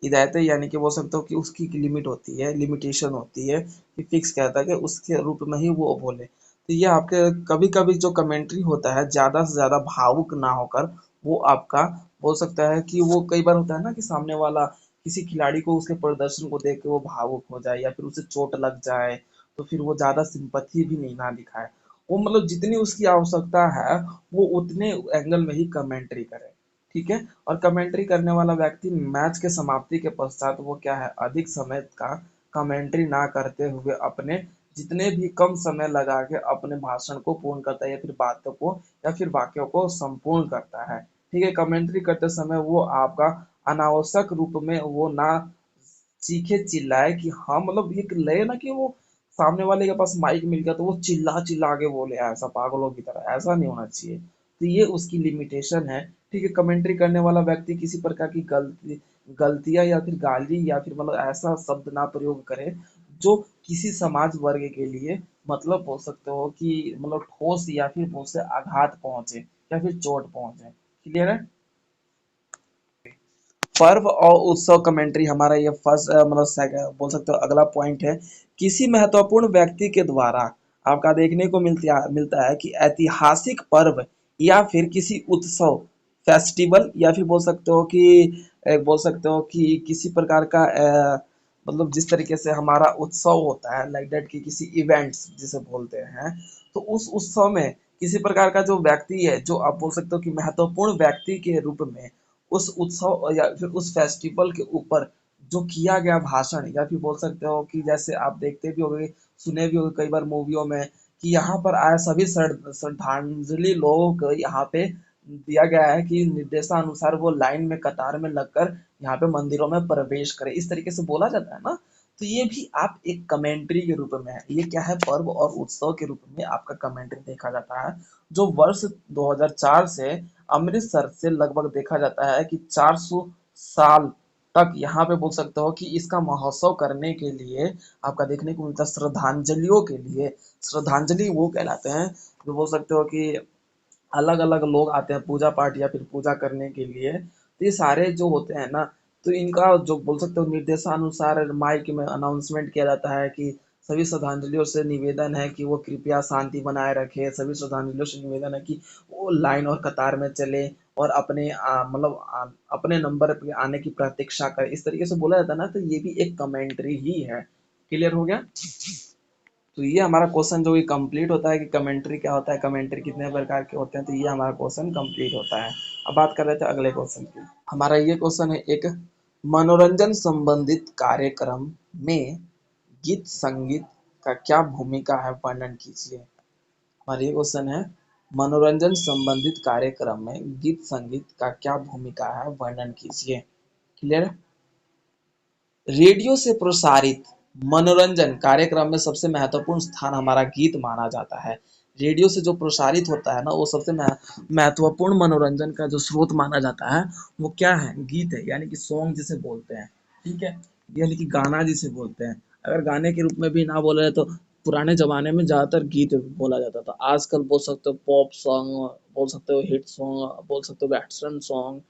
हिदायतें यानी कि बोल सकते हो कि उसकी लिमिट होती है, लिमिटेशन होती है कि फिक्स कहता है कि उसके रूप में ही वो बोले। तो ये आपके कभी कभी जो कमेंट्री होता है ज़्यादा से ज़्यादा भावुक ना होकर वो आपका बोल सकता है कि वो कई बार होता है ना कि सामने वाला किसी खिलाड़ी को उसके प्रदर्शन को देख के वो भावुक हो जाए या फिर उसे चोट लग जाए, तो फिर वो ज़्यादा सिंपथी भी नहीं ना दिखाए। वो मतलब जितनी उसकी आवश्यकता है वो उतने एंगल में ही कमेंट्री करे। ठीक है? और कमेंट्री करने वाला व्यक्ति मैच के समाप्ति के पश्चात वो क्या है, अधिक समय का कमेंट्री ना करते हुए अपने जितने भी कम समय लगा के अपने भाषण को पूर्ण करता है या फिर बातों को या फिर वाक्यों को संपूर्ण करता है। ठीक है? कमेंट्री करते समय वो आपका अनावश्यक रूप में वो ना चीखे चिल्लाए कि हाँ, मतलब ये लगे ना कि वो सामने वाले के पास माइक मिल गया तो वो चिल्ला चिल्ला के बोले ऐसा पागलों की तरह, ऐसा नहीं होना चाहिए। तो ये उसकी लिमिटेशन है। ठीक है? कमेंट्री करने वाला व्यक्ति किसी प्रकार की गलतियां या फिर गाली या फिर मतलब ऐसा शब्द ना प्रयोग करे जो किसी समाज वर्ग के लिए मतलब बोल सकते हो कि मतलब ठोस या फिर उससे आघात पहुंचे या फिर चोट पहुंचे। क्लियर है? पर्व और उत्सव कमेंट्री हमारा ये फर्स्ट मतलब बोल सकते हो अगला पॉइंट है। किसी महत्वपूर्ण व्यक्ति के द्वारा आपका देखने को मिलता है कि ऐतिहासिक पर्व या फिर किसी उत्सव, फेस्टिवल या फिर बोल सकते हो कि बोल सकते हो कि किसी प्रकार का मतलब जिस तरीके से हमारा उत्सव होता है लाइक दैट कि किसी इवेंट्स जिसे बोलते हैं, तो उस उत्सव में किसी प्रकार का जो व्यक्ति है, जो आप बोल सकते हो कि महत्वपूर्ण व्यक्ति के रूप में उस उत्सव या फिर उस फेस्टिवल के ऊपर जो किया गया भाषण या फिर बोल सकते हो कि जैसे आप देखते भी होंगे, सुने भी होंगे कई बार मूवियों में कि यहाँ पर आए सभी श्रद्धांजलि लोगों को यहाँ पे दिया गया है कि निर्देशानुसार वो लाइन में कतार में लगकर यहाँ पे मंदिरों में प्रवेश करें, इस तरीके से बोला जाता है ना। तो ये भी आप एक कमेंट्री के रूप में है, ये क्या है, पर्व और उत्सव के रूप में आपका कमेंट्री देखा जाता है, जो वर्ष 2004 से अमृतसर से लगभग देखा जाता है कि 400 साल तक यहाँ पे बोल सकते हो कि इसका महोत्सव करने के लिए आपका देखने को मिलता है। श्रद्धांजलियों के लिए, श्रद्धांजलि वो कहलाते हैं जो बोल सकते हो कि अलग अलग लोग आते हैं पूजा पाठ या फिर पूजा करने के लिए। तो ये सारे जो होते हैं ना, तो इनका जो बोल सकते हो निर्देशानुसार माइक में अनाउंसमेंट किया जाता है कि सभी श्रद्धांजलियों से निवेदन है कि वो कृपया शांति बनाए रखे, सभी श्रद्धांजलियों से निवेदन है कि वो लाइन और कतार में चले और अपने अपने नंबर पे आने की प्रतीक्षा करें, इस तरीके से बोला जाता है ना। तो ये भी एक कमेंट्री ही है। क्लियर हो गया? तो ये हमारा क्वेश्चन जो कि कंप्लीट होता है कि कमेंट्री क्या होता है, कमेंट्री कितने प्रकार के होते हैं, तो ये हमारा क्वेश्चन कंप्लीट होता है। अब बात कर रहे थे अगले क्वेश्चन की। हमारा ये क्वेश्चन है एक, मनोरंजन संबंधित कार्यक्रम में गीत संगीत का क्या भूमिका है, वर्णन कीजिए। हमारा ये क्वेश्चन है, मनोरंजन संबंधित कार्यक्रम में गीत संगीत का क्या भूमिका है, वर्णन कीजिए। क्लियर? रेडियो से प्रसारित मनोरंजन कार्यक्रम में सबसे महत्वपूर्ण स्थान हमारा गीत माना जाता है। रेडियो से जो प्रसारित होता है ना, वो सबसे महत्वपूर्ण मनोरंजन का जो स्रोत माना जाता है वो क्या है, गीत है, यानी कि सॉन्ग जिसे बोलते हैं। ठीक है? यानी कि गाना जिसे बोलते हैं। अगर गाने के रूप में भी ना बोला जाए तो पुराने जमाने में ज़्यादातर गीत बोला जाता था। आजकल बोल सकते हो पॉप सॉन्ग, बोल सकते हो हिट सॉन्ग, बोल सकते हो वेस्टर्न सॉन्ग,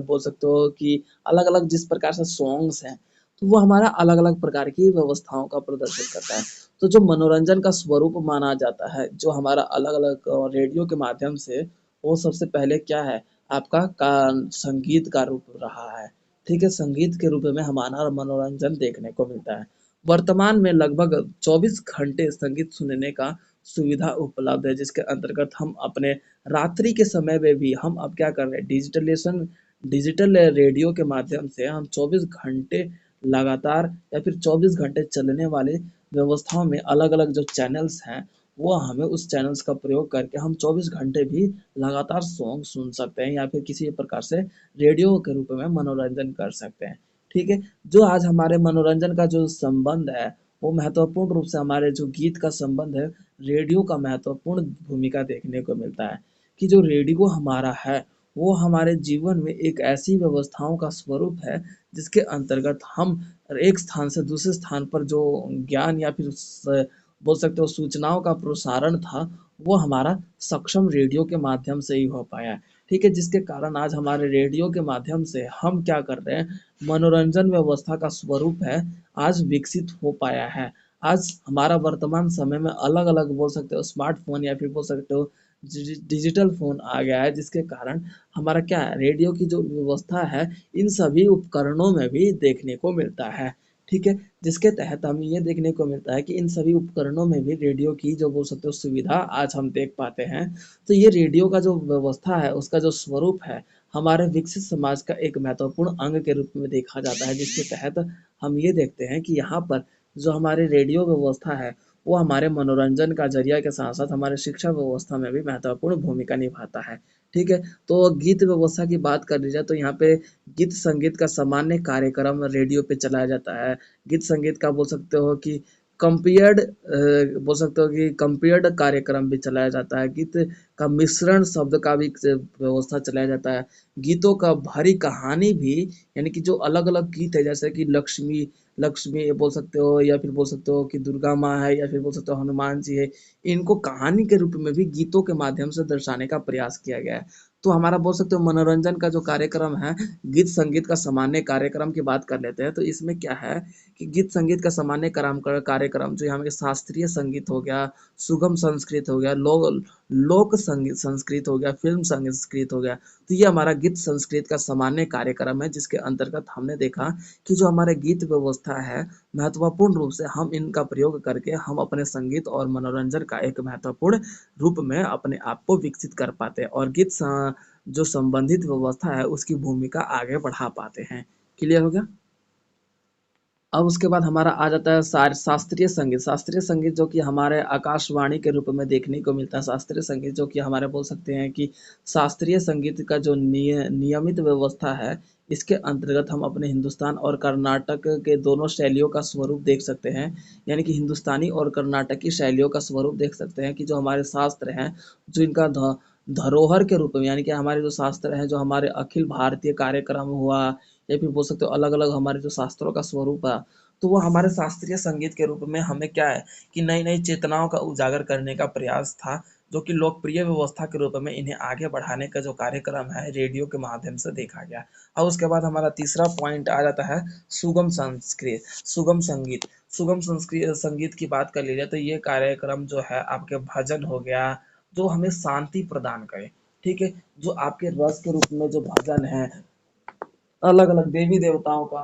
बोल सकते हो कि अलग अलग जिस प्रकार से सॉन्ग्स हैं, तो वो हमारा अलग-अलग प्रकार की व्यवस्थाओं का प्रदर्शित करता है। तो जो मनोरंजन का स्वरूप माना जाता है, जो हमारा अलग-अलग रेडियो के माध्यम से, वो सबसे पहले क्या है, आपका का संगीत का रूप रहा है। ठीक है? संगीत के रूप में हमारा मनोरंजन देखने को मिलता है। वर्तमान में लगभग 24 घंटे संगीत सुनने का सुविधा उपलब्ध है, जिसके अंतर्गत हम अपने रात्रि के समय में भी हम अब क्या कर रहे हैं, डिजिटल रेडियो के माध्यम से हम 24 घंटे लगातार या फिर 24 घंटे चलने वाले व्यवस्थाओं में अलग-अलग जो चैनल्स हैं, वो हमें उस चैनल्स का प्रयोग करके हम 24 घंटे भी लगातार सॉन्ग सुन सकते हैं या फिर किसी प्रकार से रेडियो के रूप में मनोरंजन कर सकते हैं। ठीक है? जो आज हमारे मनोरंजन का जो संबंध है, वो महत्वपूर्ण रूप से हमारे जो गीत का संबंध है, रेडियो का महत्वपूर्ण भूमिका देखने को मिलता है, कि जो रेडियो हमारा है, वो हमारे जीवन में एक ऐसी व्यवस्थाओं का स्वरूप है, जिसके अंतर्गत हम एक स्थान से दूसरे स्थान पर जो ज्ञान या फिर बोल सकते हो सूचनाओं का प्रसारण था, वो हमारा सक्षम रेडियो के माध्यम से ही हो पाया है। ठीक है? जिसके कारण आज हमारे रेडियो के माध्यम से हम क्या कर रहे हैं, मनोरंजन व्यवस्था का स्वरूप है, आज विकसित हो पाया है। आज हमारा वर्तमान समय में अलग-अलग बोल सकते हो स्मार्टफ़ोन या फिर बोल सकते हो डिजिटल फ़ोन आ गया है, जिसके कारण हमारा क्या है, रेडियो की जो व्यवस्था है, इन सभी उपकरणों में भी देखने को मिलता है। ठीक है? जिसके तहत हमें ये देखने को मिलता है कि इन सभी उपकरणों में भी रेडियो की जो बोल सकते हो सुविधा आज हम देख पाते हैं। तो ये रेडियो का जो व्यवस्था है, उसका जो स्वरूप है, हमारे विकसित समाज का एक महत्वपूर्ण अंग के रूप में देखा जाता है, जिसके तहत हम ये देखते हैं कि यहाँ पर जो हमारी रेडियो व्यवस्था है, वो हमारे मनोरंजन का ज़रिया के साथ-साथ हमारे शिक्षा व्यवस्था में भी महत्वपूर्ण भूमिका निभाता है। ठीक है? तो गीत व्यवस्था की बात कर ली जाए तो यहाँ पे गीत संगीत का सामान्य कार्यक्रम रेडियो पे चलाया जाता है। गीत संगीत का बोल सकते हो कि बोल सकते हो कि कंपेयर्ड कार्यक्रम भी चलाया जाता है। गीत का मिश्रण शब्द का भी व्यवस्था चलाया जाता है। गीतों का भारी कहानी भी, यानी कि जो अलग-अलग गीत है जैसे कि लक्ष्मी लक्ष्मी बोल सकते हो या फिर बोल सकते हो कि दुर्गा माँ है या फिर बोल सकते हो हनुमान जी है। इनको कहानी के रूप में भी गीतों के माध्यम से दर्शाने का प्रयास किया गया है। तो हमारा बोल सकते हो मनोरंजन का जो कार्यक्रम है, गीत संगीत का सामान्य कार्यक्रम की बात कर लेते हैं। तो इसमें क्या है कि गीत संगीत का सामान्य कार्यक्रम जो यहाँ पे शास्त्रीय संगीत हो गया, सुगम संस्कृत हो गया, लोक संगीत संस्कृत हो गया, फ़िल्म संस्कृत हो गया। तो ये हमारा गीत संस्कृत का सामान्य कार्यक्रम है, जिसके अंतर्गत हमने देखा कि जो हमारे गीत व्यवस्था है, महत्वपूर्ण रूप से हम इनका प्रयोग करके हम अपने संगीत और मनोरंजन का एक महत्वपूर्ण रूप में अपने आप को विकसित कर पाते हैं और जो संबंधित व्यवस्था है, उसकी भूमिका आगे बढ़ा पाते हैं। क्लियर हो गया? अब उसके बाद हमारा आ जाता है शास्त्रीय संगीत। शास्त्रीय संगीत जो कि हमारे आकाशवाणी के रूप में देखने को मिलता है। शास्त्रीय संगीत जो कि हमारे बोल सकते हैं कि शास्त्रीय संगीत का जो नियमित व्यवस्था है, इसके अंतर्गत हम अपने हिंदुस्तान और कर्नाटक के दोनों शैलियों का स्वरूप देख सकते हैं। यानी कि हिंदुस्तानी और कर्नाटकी शैलियों का स्वरूप देख सकते हैं कि जो हमारे शास्त्र हैं, जो इनका धरोहर के रूप में, यानी कि हमारे जो शास्त्र हैं, जो हमारे अखिल भारतीय कार्यक्रम हुआ या फिर बोल सकते हो अलग-अलग हमारे जो शास्त्रों का स्वरूप है, तो वो हमारे शास्त्रीय संगीत के रूप में हमें क्या है कि नई-नई चेतनाओं का उजागर करने का प्रयास था, जो कि लोकप्रिय व्यवस्था के रूप में इन्हें आगे बढ़ाने का जो कार्यक्रम है, रेडियो के माध्यम से देखा गया। और उसके बाद हमारा तीसरा पॉइंट आ जाता है सुगम संगीत। संगीत की बात कर ली जाए तो ये कार्यक्रम जो है आपके भजन हो गया, जो हमें शांति प्रदान करे, ठीक है? जो आपके रस के रूप में जो भजन है, अलग-अलग देवी-देवताओं का,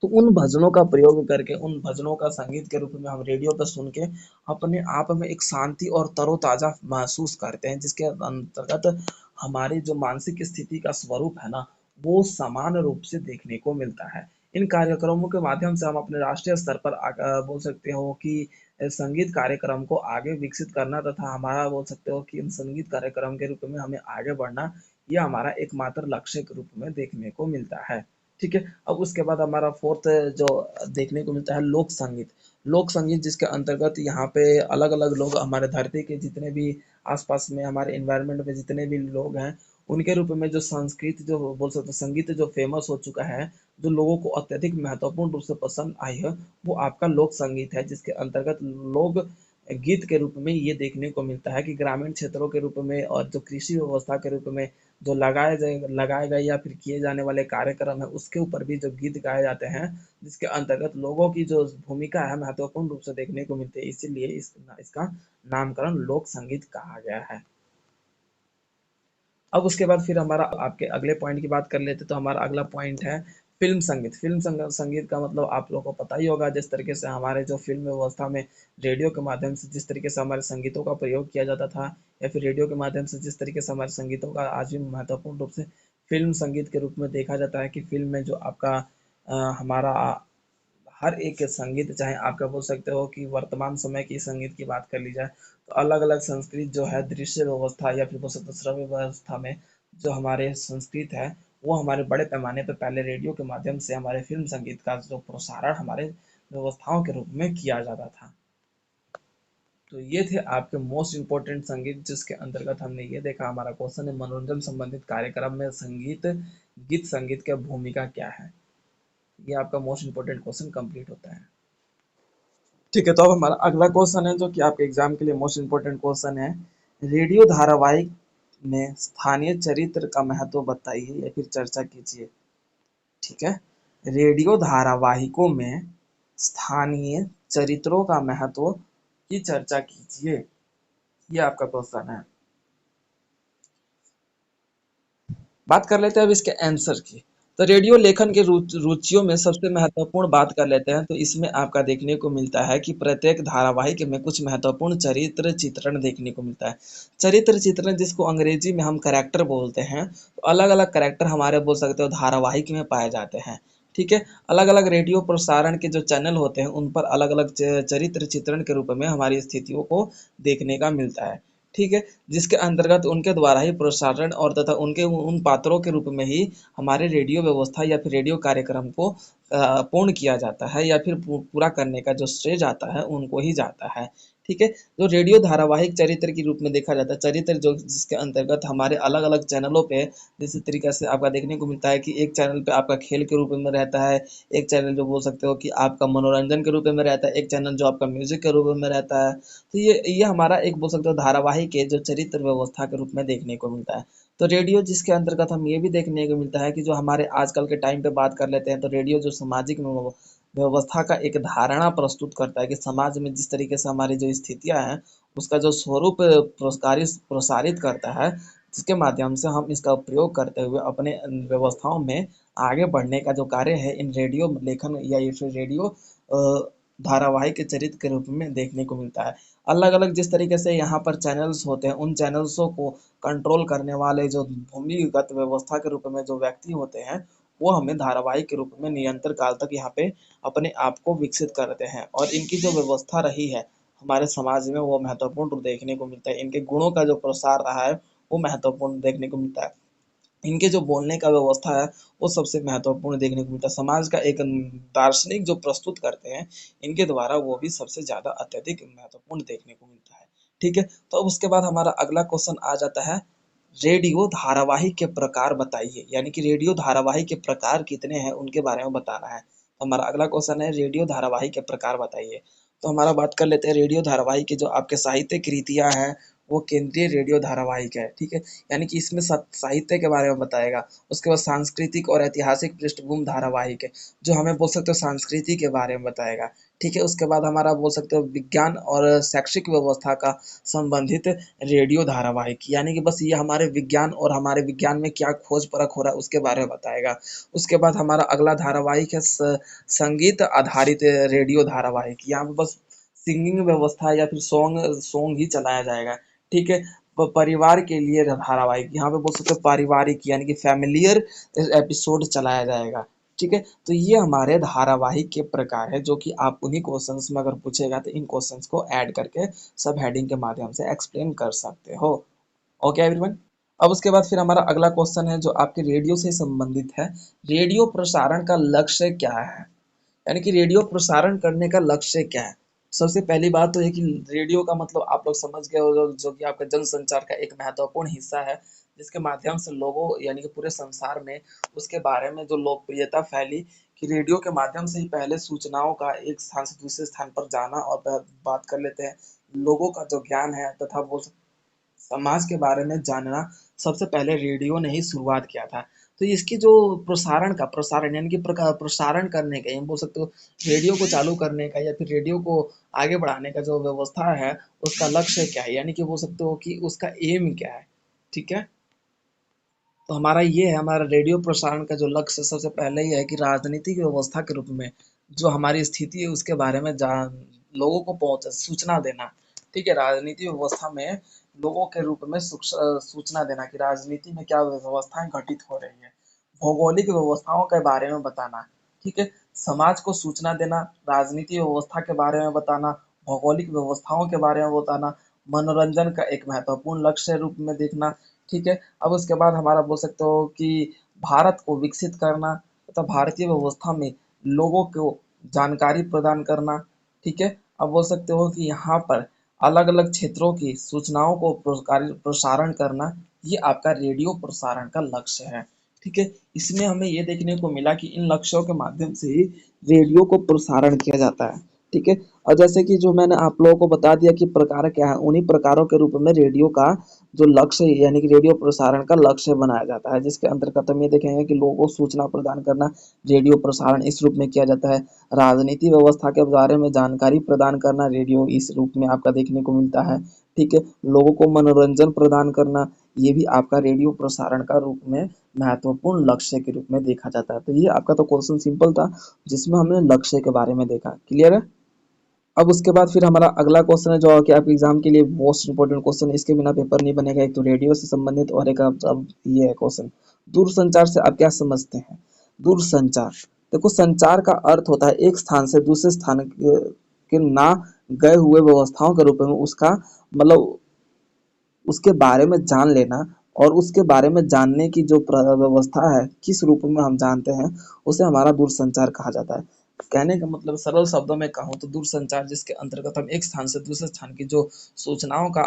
तो उन भजनों का प्रयोग करके, उन भजनों का संगीत के रूप में हम रेडियो पे सुन के अपने आप में एक शांति और तरोताज़ा महसूस करते हैं, जिसके अंतर्गत हमारी जो मानसिक स्थिति का स्वरूप है ना, वो समान रूप से देखने को मिलता है। इन कार्यक्रमों के माध्यम से हम अपने राष्ट्रीय स्तर पर बोल सकते हो कि संगीत कार्यक्रम को आगे विकसित करना तथा हमारा बोल सकते हो कि इन संगीत कार्यक्रम के रूप में हमें आगे बढ़ना, ये हमारा एकमात्र लक्ष्य के रूप में देखने को मिलता है। ठीक है? अब उसके बाद हमारा 4th जो देखने को मिलता है लोक संगीत। लोक संगीत जिसके अंतर्गत यहाँ पे अलग-अलग लोग हमारे धरती के जितने भी आस-पास में हमारे एनवायरनमेंट में जितने भी लोग हैं, उनके रूप में जो संस्कृत जो बोल सकते हैं संगीत जो फ़ेमस हो चुका है, जो लोगों को अत्यधिक महत्वपूर्ण रूप से पसंद आई है, वो आपका लोक संगीत है, जिसके अंतर्गत लोग गीत के रूप में ये देखने को मिलता है कि ग्रामीण क्षेत्रों के रूप में और जो कृषि व्यवस्था के रूप में जो लगाए गए या फिर किए जाने वाले कार्यक्रम है उसके ऊपर भी जो गीत गाए जाते हैं, जिसके अंतर्गत लोगों की जो भूमिका है महत्वपूर्ण रूप से देखने को मिलती है, इसीलिए इसका नामकरण लोक संगीत कहा गया है। अब उसके बाद फिर हमारा आपके अगले पॉइंट की बात कर लेते, तो हमारा अगला पॉइंट है फिल्म संगीत। संगीत का मतलब आप लोगों को पता ही होगा, जिस तरीके से हमारे जो फिल्म व्यवस्था में रेडियो के माध्यम से जिस तरीके से हमारे संगीतों का प्रयोग किया जाता था, या फिर रेडियो के माध्यम से जिस तरीके से हमारे संगीतों का आज भी महत्वपूर्ण रूप से फिल्म संगीत के रूप में देखा जाता है, कि फिल्म में जो आपका हमारा हर एक संगीत, चाहे आपका बोल सकते हो कि वर्तमान समय की संगीत की बात कर ली जाए, तो अलग-अलग संस्कृत जो है दृश्य व्यवस्था या फिर बोल सकते हो श्रव्य व्यवस्था में जो हमारे संस्कृत है, वो हमारे बड़े पैमाने पे पहले रेडियो के माध्यम से हमारे फिल्म संगीत का जो प्रसारण हमारे व्यवस्थाओं के रूप में किया जाता था। तो ये थे आपके मोस्ट इम्पोर्टेंट संगीत, जिसके अंतर्गत हमने ये देखा, हमारा क्वेश्चन है मनोरंजन संबंधित कार्यक्रम में गीत संगीत की भूमिका क्या है। ये आपका मोस्ट इम्पोर्टेंट क्वेश्चन कंप्लीट होता है। ठीक है, तो अब हमारा अगला क्वेश्चन है जो कि आपके एग्जाम के लिए मोस्ट इम्पोर्टेंट क्वेश्चन है। रेडियो धारावाहिक में स्थानीय चरित्र का महत्व बताइए या फिर चर्चा कीजिए। ठीक है, रेडियो धारावाहिकों में स्थानीय चरित्रों का महत्व की चर्चा कीजिए, ये आपका क्वेश्चन है। बात कर लेते हैं अब इसके आंसर की। तो रेडियो लेखन के रुचियों में सबसे महत्वपूर्ण बात कर लेते हैं, तो इसमें आपका देखने को मिलता है कि प्रत्येक धारावाहिक में कुछ महत्वपूर्ण चरित्र चित्रण देखने को मिलता है। चरित्र चित्रण जिसको अंग्रेजी में हम कैरेक्टर बोलते हैं, तो अलग अलग कैरेक्टर हमारे बोल सकते हो धारावाहिक में पाए जाते हैं। ठीक है, अलग अलग रेडियो प्रसारण के जो चैनल होते हैं उन पर अलग अलग चरित्र चित्रण के रूप में हमारी स्थितियों को देखने का मिलता है। ठीक है, जिसके अंतर्गत उनके द्वारा ही प्रसारण और तथा उनके उन पात्रों के रूप में ही हमारे रेडियो व्यवस्था या फिर रेडियो कार्यक्रम को पूर्ण किया जाता है, या फिर पूरा करने का जो श्रेय जाता है उनको ही जाता है। ठीक है, जो रेडियो धारावाहिक चरित्र के रूप में देखा जाता है, चरित्र जो जिसके अंतर्गत हमारे अलग अलग चैनलों पे जिस तरीके से आपका देखने को मिलता है कि एक चैनल पे आपका खेल के रूप में रहता है, एक चैनल जो बोल सकते हो कि आपका मनोरंजन के रूप में रहता है, एक चैनल जो आपका म्यूजिक के रूप में रहता है। तो ये हमारा एक बोल सकते हो धारावाहिक के जो चरित्र व्यवस्था के रूप में देखने को मिलता है। तो रेडियो जिसके अंतर्गत हम ये भी देखने को मिलता है कि जो हमारे आजकल के टाइम पे बात कर लेते हैं, तो रेडियो जो सामाजिक व्यवस्था का एक धारणा प्रस्तुत करता है कि समाज में जिस तरीके से हमारी जो स्थितियां हैं उसका जो स्वरूप प्रसारित करता है, जिसके माध्यम से हम इसका प्रयोग करते हुए अपने व्यवस्थाओं में आगे बढ़ने का जो कार्य है इन रेडियो लेखन या ये फिर रेडियो धारावाहिक के चरित्र के रूप में देखने को मिलता है। अलग अलग जिस तरीके से यहाँ पर चैनल्स होते हैं, उन चैनल्सों को कंट्रोल करने वाले जो भूमिगत व्यवस्था के रूप में जो व्यक्ति होते हैं, वो हमें धारावाहिक के रूप में निरंतर काल तक यहाँ पे अपने आप को विकसित करते हैं, और इनकी जो व्यवस्था रही है हमारे समाज में वो महत्वपूर्ण रूप देखने को मिलता है। इनके गुणों का जो प्रसार रहा है वो महत्वपूर्ण देखने को मिलता है। इनके जो बोलने का व्यवस्था है वो सबसे महत्वपूर्ण देखने को मिलता है। समाज का एक दार्शनिक जो प्रस्तुत करते हैं इनके द्वारा, वो भी सबसे ज़्यादा अत्यधिक महत्वपूर्ण देखने को मिलता है। ठीक है, तो अब उसके बाद हमारा अगला क्वेश्चन आ जाता है, रेडियो धारावाहिक के प्रकार बताइए, यानी कि रेडियो धारावाहिक के प्रकार कितने हैं उनके बारे में बताना है। तो हमारा अगला क्वेश्चन है रेडियो धारावाहिक के प्रकार बताइए। तो हमारा बात कर लेते हैं रेडियो धारावाहिक की जो आपके साहित्यिक रीतियाँ हैं, वो केंद्रीय रेडियो धारावाहिक है। ठीक है, यानी कि इसमें साहित्य के बारे में बताएगा। उसके बाद सांस्कृतिक और ऐतिहासिक पृष्ठभूमि धारावाहिक है, जो हमें बोल सकते हो संस्कृति के बारे में बताएगा। ठीक है, उसके बाद हमारा बोल सकते हो विज्ञान और शैक्षिक व्यवस्था का संबंधित रेडियो धारावाहिक, यानी कि बस ये हमारे विज्ञान और हमारे विज्ञान में क्या खोज परख हो रहा है उसके बारे में बताएगा। उसके बाद हमारा अगला धारावाहिक है संगीत आधारित रेडियो धारावाहिक। यहाँ पे बस सिंगिंग व्यवस्था या फिर सॉन्ग सॉन्ग ही चलाया जाएगा। ठीक है, परिवार के लिए धारावाहिक, यहाँ पे बोल सकते हो पारिवारिक यानी कि फैमिलियर एपिसोड चलाया जाएगा। ठीक है, तो ये हमारे धारावाहिक के प्रकार है, जो कि आप उन्हीं क्वेश्चंस में अगर पूछेगा तो इन क्वेश्चंस को ऐड करके सब हेडिंग के माध्यम से एक्सप्लेन कर सकते हो। ओके एवरीवन, अब उसके बाद फिर हमारा अगला क्वेश्चन है जो आपके रेडियो से संबंधित है। रेडियो प्रसारण का लक्ष्य क्या है, यानी कि रेडियो प्रसारण करने का लक्ष्य क्या है। सबसे पहली बात तो है कि रेडियो का मतलब आप लोग समझ गए हो, जो कि आपका जनसंचार का एक महत्वपूर्ण हिस्सा है, जिसके माध्यम से लोगों यानी कि पूरे संसार में उसके बारे में जो लोकप्रियता फैली कि रेडियो के माध्यम से ही पहले सूचनाओं का एक स्थान से दूसरे स्थान पर जाना, और बात कर लेते हैं लोगों का जो ज्ञान है तथा वो समाज के बारे में जानना सबसे पहले रेडियो ने ही शुरुआत किया था। तो इसकी जो प्रसारण यानी कि प्रसारण करने का, ये बोल सकते हो रेडियो को चालू करने का या फिर रेडियो को आगे बढ़ाने का जो व्यवस्था है, उसका लक्ष्य क्या है, यानी कि बोल सकते हो कि उसका एम क्या है। ठीक है, तो हमारा ये है, हमारा रेडियो प्रसारण का जो लक्ष्य सबसे पहले ये है कि राजनीतिक व्यवस्था के रूप में जो हमारी स्थिति है उसके बारे में जान लोगों को पहुंच सूचना देना। ठीक है, राजनीति व्यवस्था में लोगों के रूप में सूचना देना कि राजनीति में क्या व्यवस्थाएं घटित हो रही है, भौगोलिक व्यवस्थाओं के बारे में बताना। ठीक है, समाज को सूचना देना, राजनीति व्यवस्था के बारे में बताना, भौगोलिक व्यवस्थाओं के बारे में बताना, मनोरंजन का एक महत्वपूर्ण लक्ष्य रूप में देखना। ठीक है, अब उसके बाद हमारा बोल सकते हो कि भारत को विकसित करना तथा भारतीय व्यवस्था में लोगों को जानकारी प्रदान करना। ठीक है, अब बोल सकते हो कि यहाँ पर अलग अलग क्षेत्रों की सूचनाओं को प्रसारण करना, ये आपका रेडियो प्रसारण का लक्ष्य है। ठीक है, इसमें हमें ये देखने को मिला कि इन लक्ष्यों के माध्यम से ही रेडियो को प्रसारण किया जाता है। ठीक है, और जैसे कि जो मैंने आप लोगों को बता दिया कि प्रकार क्या है, उन्हीं प्रकारों के रूप में रेडियो का जो लक्ष्य यानी कि रेडियो प्रसारण का लक्ष्य बनाया जाता है, जिसके अंतर्गत हम ये देखेंगे कि लोगों को सूचना प्रदान करना रेडियो प्रसारण इस रूप में किया जाता है। राजनीति व्यवस्था के बारे में जानकारी प्रदान करना रेडियो इस रूप में आपका देखने को मिलता है। ठीक है, लोगों को मनोरंजन प्रदान करना, ये भी आपका रेडियो प्रसारण का रूप में महत्वपूर्ण लक्ष्य के रूप में देखा जाता है। तो ये आपका तो क्वेश्चन सिंपल था, जिसमें हमने लक्ष्य के बारे में देखा। क्लियर है? अब उसके बाद फिर हमारा अगला क्वेश्चन है जो कि आपके एग्जाम के लिए मोस्ट इंपोर्टेंट क्वेश्चन है, इसके बिना पेपर नहीं बनेगा। एक तो रेडियो से संबंधित और एक अब ये है क्वेश्चन, दूरसंचार से आप क्या समझते हैं? दूरसंचार, देखो संचार का अर्थ होता है एक स्थान से दूसरे स्थान के ना गए हुए व्यवस्थाओं के रूप में उसका मतलब उसके बारे में जान लेना, और उसके बारे में जानने की जो व्यवस्था है किस रूप में हम जानते हैं, उसे हमारा दूरसंचार कहा जाता है। कहने का मतलब सरल शब्दों में कहूँ तो दूरसंचार जिसके अंतर्गत हम एक स्थान से दूसरे स्थान की जो सूचनाओं का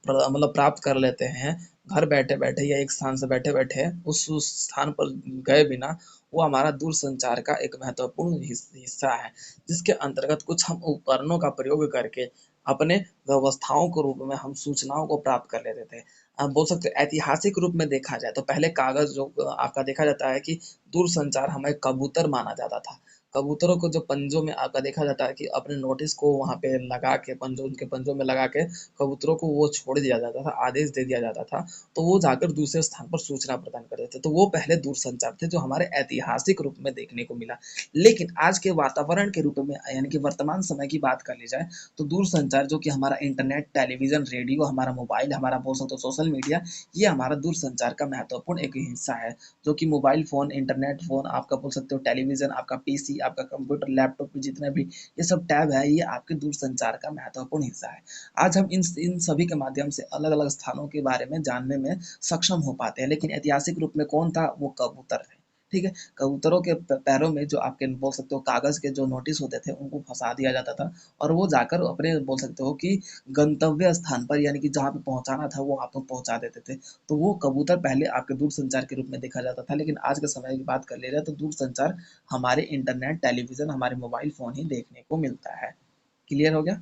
मतलब प्राप्त कर लेते हैं घर बैठे बैठे या एक स्थान से बैठे बैठे उस स्थान पर गए बिना, वो हमारा दूरसंचार का एक महत्वपूर्ण हिस्सा है, जिसके अंतर्गत कुछ हम उपकरणों का प्रयोग करके अपने व्यवस्थाओं के रूप में हम सूचनाओं को प्राप्त कर लेते थे। आप बोल सकते हैं ऐतिहासिक रूप में देखा जाए तो पहले कागज जो आपका देखा जाता है कि दूरसंचार हमें कबूतर माना जाता था। कबूतरों को जो पंजों में आपका देखा जाता है कि अपने नोटिस को वहाँ पे लगा के पंजों उनके पंजों में लगा के कबूतरों को वो छोड़ दिया जाता था, आदेश दे दिया जाता था, तो वो जाकर दूसरे स्थान पर सूचना प्रदान करते थे। तो वो पहले दूरसंचार थे जो हमारे ऐतिहासिक रूप में देखने को मिला। लेकिन आज के वातावरण के रूप में यानी कि वर्तमान समय की बात कर ली जाए तो दूरसंचार जो कि हमारा इंटरनेट, टेलीविजन, रेडियो, हमारा मोबाइल, हमारा बोल सकते हो सोशल मीडिया, ये हमारा दूरसंचार का महत्वपूर्ण एक हिस्सा है। जो कि मोबाइल फ़ोन, इंटरनेट फ़ोन, आपका बोल सकते हो टेलीविज़न, आपका पीसी, आपका कंप्यूटर, लैपटॉप जितने भी ये सब टैब है, ये आपके दूरसंचार का महत्वपूर्ण हिस्सा है। आज हम इन सभी के माध्यम से अलग-अलग स्थानों के बारे में जानने में सक्षम हो पाते हैं, लेकिन ऐतिहासिक रूप में कौन था? वो कबूतर थे। ठीक है, कबूतरों के पैरों में जो आपके बोल सकते हो कागज के जो नोटिस होते थे उनको फंसा दिया जाता था, और वो जाकर अपने बोल सकते हो कि गंतव्य स्थान पर यानी कि जहाँ पे पहुंचाना था वो आपको पहुंचा देते थे। तो वो कबूतर पहले आपके दूरसंचार के रूप में देखा जाता था, लेकिन आज के समय की बात कर ले जाए तो दूरसंचार हमारे इंटरनेट, टेलीविजन, हमारे मोबाइल फोन ही देखने को मिलता है। क्लियर हो गया?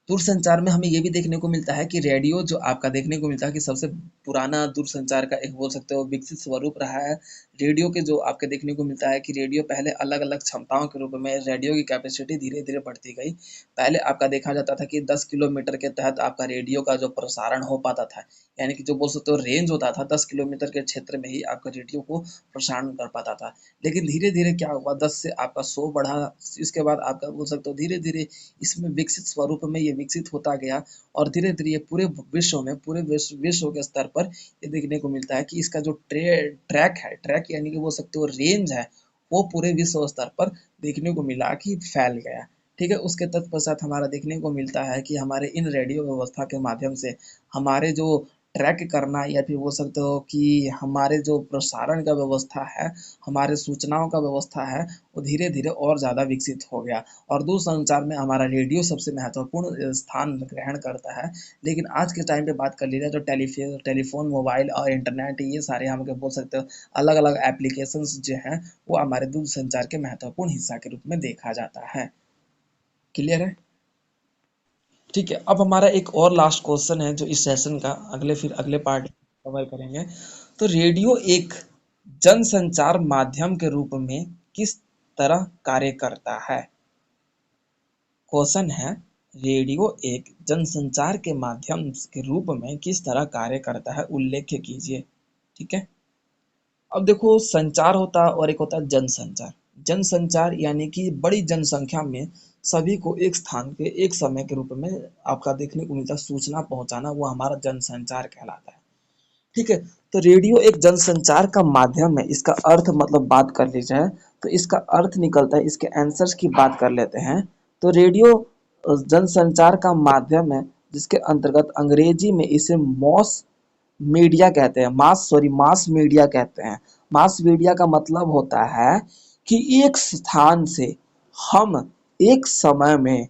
दूरसंचार में हमें ये भी देखने को मिलता है कि रेडियो जो आपका देखने को मिलता है कि सबसे पुराना दूरसंचार का एक बोल सकते हो विकसित स्वरूप रहा है। रेडियो के जो आपके देखने को मिलता है कि रेडियो पहले अलग-अलग क्षमताओं के रूप में रेडियो की कैपेसिटी धीरे-धीरे बढ़ती गई। पहले आपका देखा जाता था कि 10 किलोमीटर के तहत आपका रेडियो का जो प्रसारण हो पाता था, यानी कि जो बोल सकते हो रेंज होता था 10 किलोमीटर के क्षेत्र में ही आपका रेडियो को प्रसारण कर पाता था। लेकिन धीरे-धीरे क्या हुआ 10 से आपका 100 बढ़ा, इसके बाद आपका बोल सकते हो धीरे-धीरे इसमें विकसित स्वरूप में ये विकसित होता गया, और धीरे धीरे ये पूरे विश्व में पूरे विश्व के स्तर पर ये देखने को मिलता है कि इसका जो ट्रैक है, ट्रैक यानी कि बोल सकते हो रेंज है, वो पूरे विश्व स्तर पर देखने को मिला कि फैल गया। ठीक है, उसके तत्पश्चात हमारा देखने को मिलता है कि हमारे इन रेडियो व्यवस्था के माध्यम से हमारे जो ट्रैक करना या फिर बोल सकते हो कि हमारे जो प्रसारण का व्यवस्था है, हमारे सूचनाओं का व्यवस्था है, वो धीरे धीरे और ज़्यादा विकसित हो गया, और दूरसंचार में हमारा रेडियो सबसे महत्वपूर्ण स्थान ग्रहण करता है। लेकिन आज के टाइम पे बात कर ली जाए तो टेलीफोन, मोबाइल और इंटरनेट, ये सारे हम बोल सकते हो अलग अलग एप्लीकेशंस जो हैं वो हमारे दूरसंचार के महत्वपूर्ण हिस्सा के रूप में देखा जाता है। क्लियर है? ठीक है, अब हमारा एक और लास्ट क्वेश्चन है जो इस सेशन का अगले पार्ट कवर करेंगे। तो रेडियो एक जनसंचार माध्यम के रूप में किस तरह कार्य करता है? क्वेश्चन है, रेडियो एक जनसंचार के माध्यम के रूप में किस तरह कार्य करता है, उल्लेख कीजिए। ठीक है, अब देखो, संचार होता है और एक होता है जनसंचार। जनसंचार यानी कि बड़ी जनसंख्या में सभी को एक स्थान पे एक समय के रूप में आपका देखने को मिलता है सूचना पहुंचाना, वो हमारा जनसंचार कहलाता है। ठीक है, तो रेडियो एक जनसंचार का माध्यम है। इसका अर्थ मतलब बात कर ली जाए तो इसका अर्थ निकलता है, इसके आंसर्स की बात कर लेते हैं। तो रेडियो जनसंचार का माध्यम है, जिसके अंतर्गत अंग्रेजी में इसे मॉस मीडिया कहते हैं, मास मीडिया कहते हैं। मास मीडिया का मतलब होता है कि एक स्थान से हम एक समय में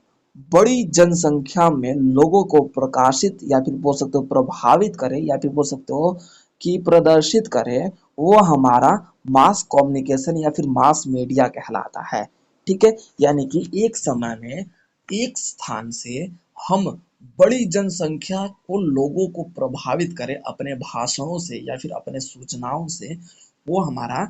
बड़ी जनसंख्या में लोगों को प्रकाशित या फिर बोल सकते हो प्रभावित करें या फिर बोल सकते हो कि प्रदर्शित करें, वो हमारा मास कम्युनिकेशन या फिर मास मीडिया कहलाता है। ठीक है, यानी कि एक समय में एक स्थान से हम बड़ी जनसंख्या को लोगों को प्रभावित करें अपने भाषणों से या फिर अपने सूचनाओं से, वो हमारा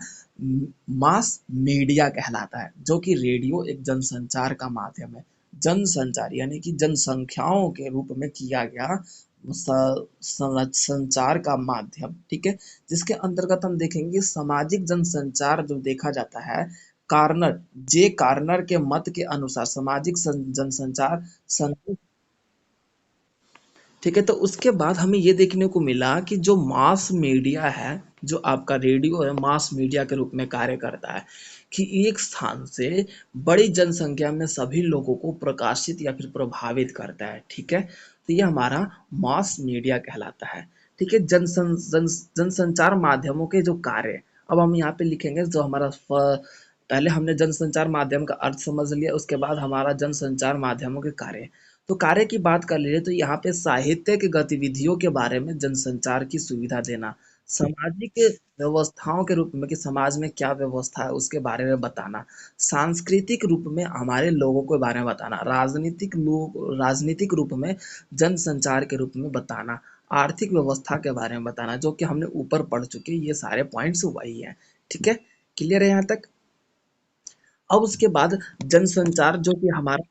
मास मीडिया कहलाता है। जो कि रेडियो एक जनसंचार का माध्यम है। जनसंचार यानी कि जनसंख्याओं के रूप में किया गया संचार का माध्यम। ठीक है, जिसके अंतर्गत हम देखेंगे सामाजिक जनसंचार जो देखा जाता है, कार्नर जे कार्नर के मत के अनुसार सामाजिक जनसंचार ठीक है, तो उसके बाद हमें ये देखने को मिला कि जो मास मीडिया है, जो आपका रेडियो है, मास मीडिया के रूप में कार्य करता है कि एक स्थान से बड़ी जनसंख्या में सभी लोगों को प्रकाशित या फिर प्रभावित करता है। ठीक है, तो ये हमारा मास मीडिया कहलाता है। ठीक है, जनसंचार माध्यमों के जो कार्य, अब हम यहाँ पे लिखेंगे जो हमारा पहले हमने जनसंचार माध्यम का अर्थ समझ लिया, उसके बाद हमारा जनसंचार माध्यमों के कार्य। तो कार्य की बात कर लीजिए तो यहाँ पे साहित्य की गतिविधियों के बारे में जनसंचार की सुविधा देना, सामाजिक व्यवस्थाओं के रूप में कि समाज में क्या व्यवस्था है उसके बारे में बताना, सांस्कृतिक रूप में हमारे लोगों के बारे में बताना, राजनीतिक रूप में जनसंचार के रूप में बताना, आर्थिक व्यवस्था के बारे में बताना, जो कि हमने ऊपर पढ़ चुके, ये सारे पॉइंट्स वही हैं। ठीक है, क्लियर है यहाँ तक? अब उसके बाद जनसंचार जो कि हमारा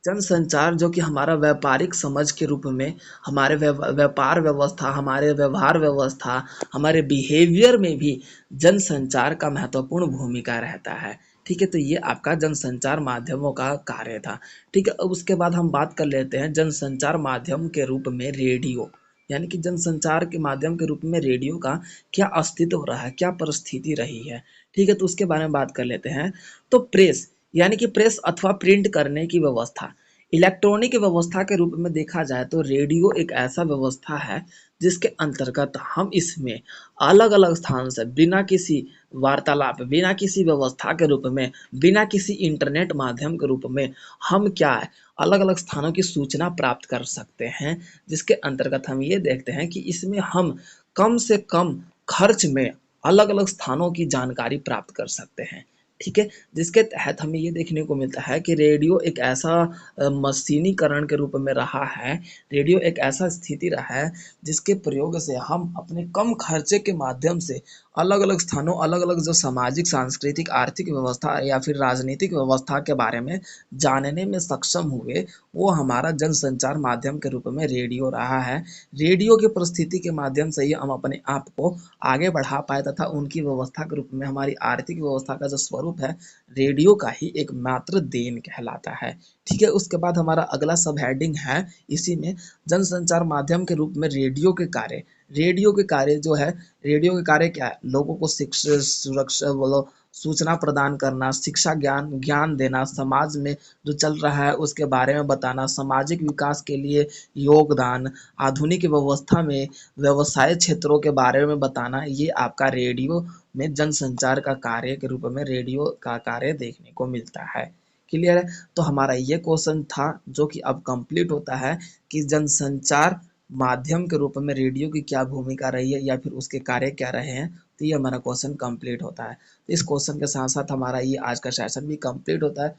जनसंचार जो कि हमारा व्यापारिक समझ के रूप में हमारे व्यापार व्यवस्था, हमारे व्यवहार व्यवस्था, हमारे बिहेवियर में भी जनसंचार का महत्वपूर्ण भूमिका रहता है। ठीक है, तो ये आपका जनसंचार माध्यमों का कार्य था। ठीक है, अब उसके बाद हम बात कर लेते हैं जनसंचार माध्यम के रूप में रेडियो, यानी कि जनसंचार के माध्यम के रूप में रेडियो का क्या अस्तित्व रहा है, क्या परिस्थिति रही है। ठीक है, तो उसके बारे में बात कर लेते हैं। तो प्रेस यानी कि प्रेस अथवा प्रिंट करने की व्यवस्था, इलेक्ट्रॉनिक व्यवस्था के रूप में देखा जाए तो रेडियो एक ऐसा व्यवस्था है जिसके अंतर्गत हम इसमें अलग अलग स्थान से बिना किसी वार्तालाप, बिना किसी व्यवस्था के रूप में, बिना किसी इंटरनेट माध्यम के रूप में हम क्या है अलग अलग स्थानों की सूचना प्राप्त कर सकते हैं। जिसके अंतर्गत हम ये देखते हैं कि इसमें हम कम से कम खर्च में अलग अलग स्थानों की जानकारी प्राप्त कर सकते हैं। ठीक है, जिसके तहत हमें ये देखने को मिलता है कि रेडियो एक ऐसा मशीनीकरण के रूप में रहा है, रेडियो एक ऐसा स्थिति रहा है जिसके प्रयोग से हम अपने कम खर्चे के माध्यम से अलग अलग स्थानों, अलग अलग जो सामाजिक, सांस्कृतिक, आर्थिक व्यवस्था या फिर राजनीतिक व्यवस्था के बारे में जानने में सक्षम हुए, वो हमारा जनसंचार माध्यम के रूप में रेडियो रहा है। रेडियो की परिस्थिति के माध्यम से ही हम अपने आप को आगे बढ़ा पाए तथा उनकी व्यवस्था के रूप में हमारी आर्थिक व्यवस्था का जो स्वरूप है, रेडियो का ही एक मात्र देन कहलाता है। ठीक है, उसके बाद हमारा अगला सब हेडिंग है इसी में, जनसंचार माध्यम के रूप में रेडियो के कार्य। रेडियो के कार्य जो है, रेडियो के कार्य क्या है? लोगों को शिक्षा, सुरक्षा बोलो, सूचना प्रदान करना, शिक्षा, ज्ञान ज्ञान देना, समाज में जो चल रहा है उसके बारे में बताना, सामाजिक विकास के लिए योगदान, आधुनिक व्यवस्था में व्यवसाय क्षेत्रों के बारे में बताना, ये आपका रेडियो में जनसंचार का कार्य के रूप में रेडियो का कार्य देखने को मिलता है। क्लियर है? तो हमारा ये क्वेश्चन था जो कि अब कंप्लीट होता है कि जनसंचार माध्यम के रूप में रेडियो की क्या भूमिका रही है या फिर उसके कार्य क्या रहे हैं। तो ये हमारा क्वेश्चन कंप्लीट होता है। तो इस क्वेश्चन के साथ साथ हमारा ये आज का सेशन भी कंप्लीट होता है।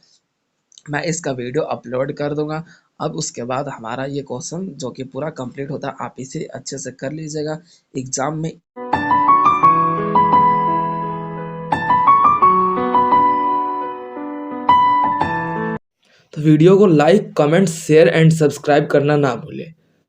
मैं इसका वीडियो अपलोड कर दूंगा। अब उसके बाद हमारा ये क्वेश्चन जो कि पूरा कंप्लीट होता है, आप इसे अच्छे से कर लीजिएगा एग्जाम में। तो वीडियो को like, comment, share and subscribe करना ना भूलें।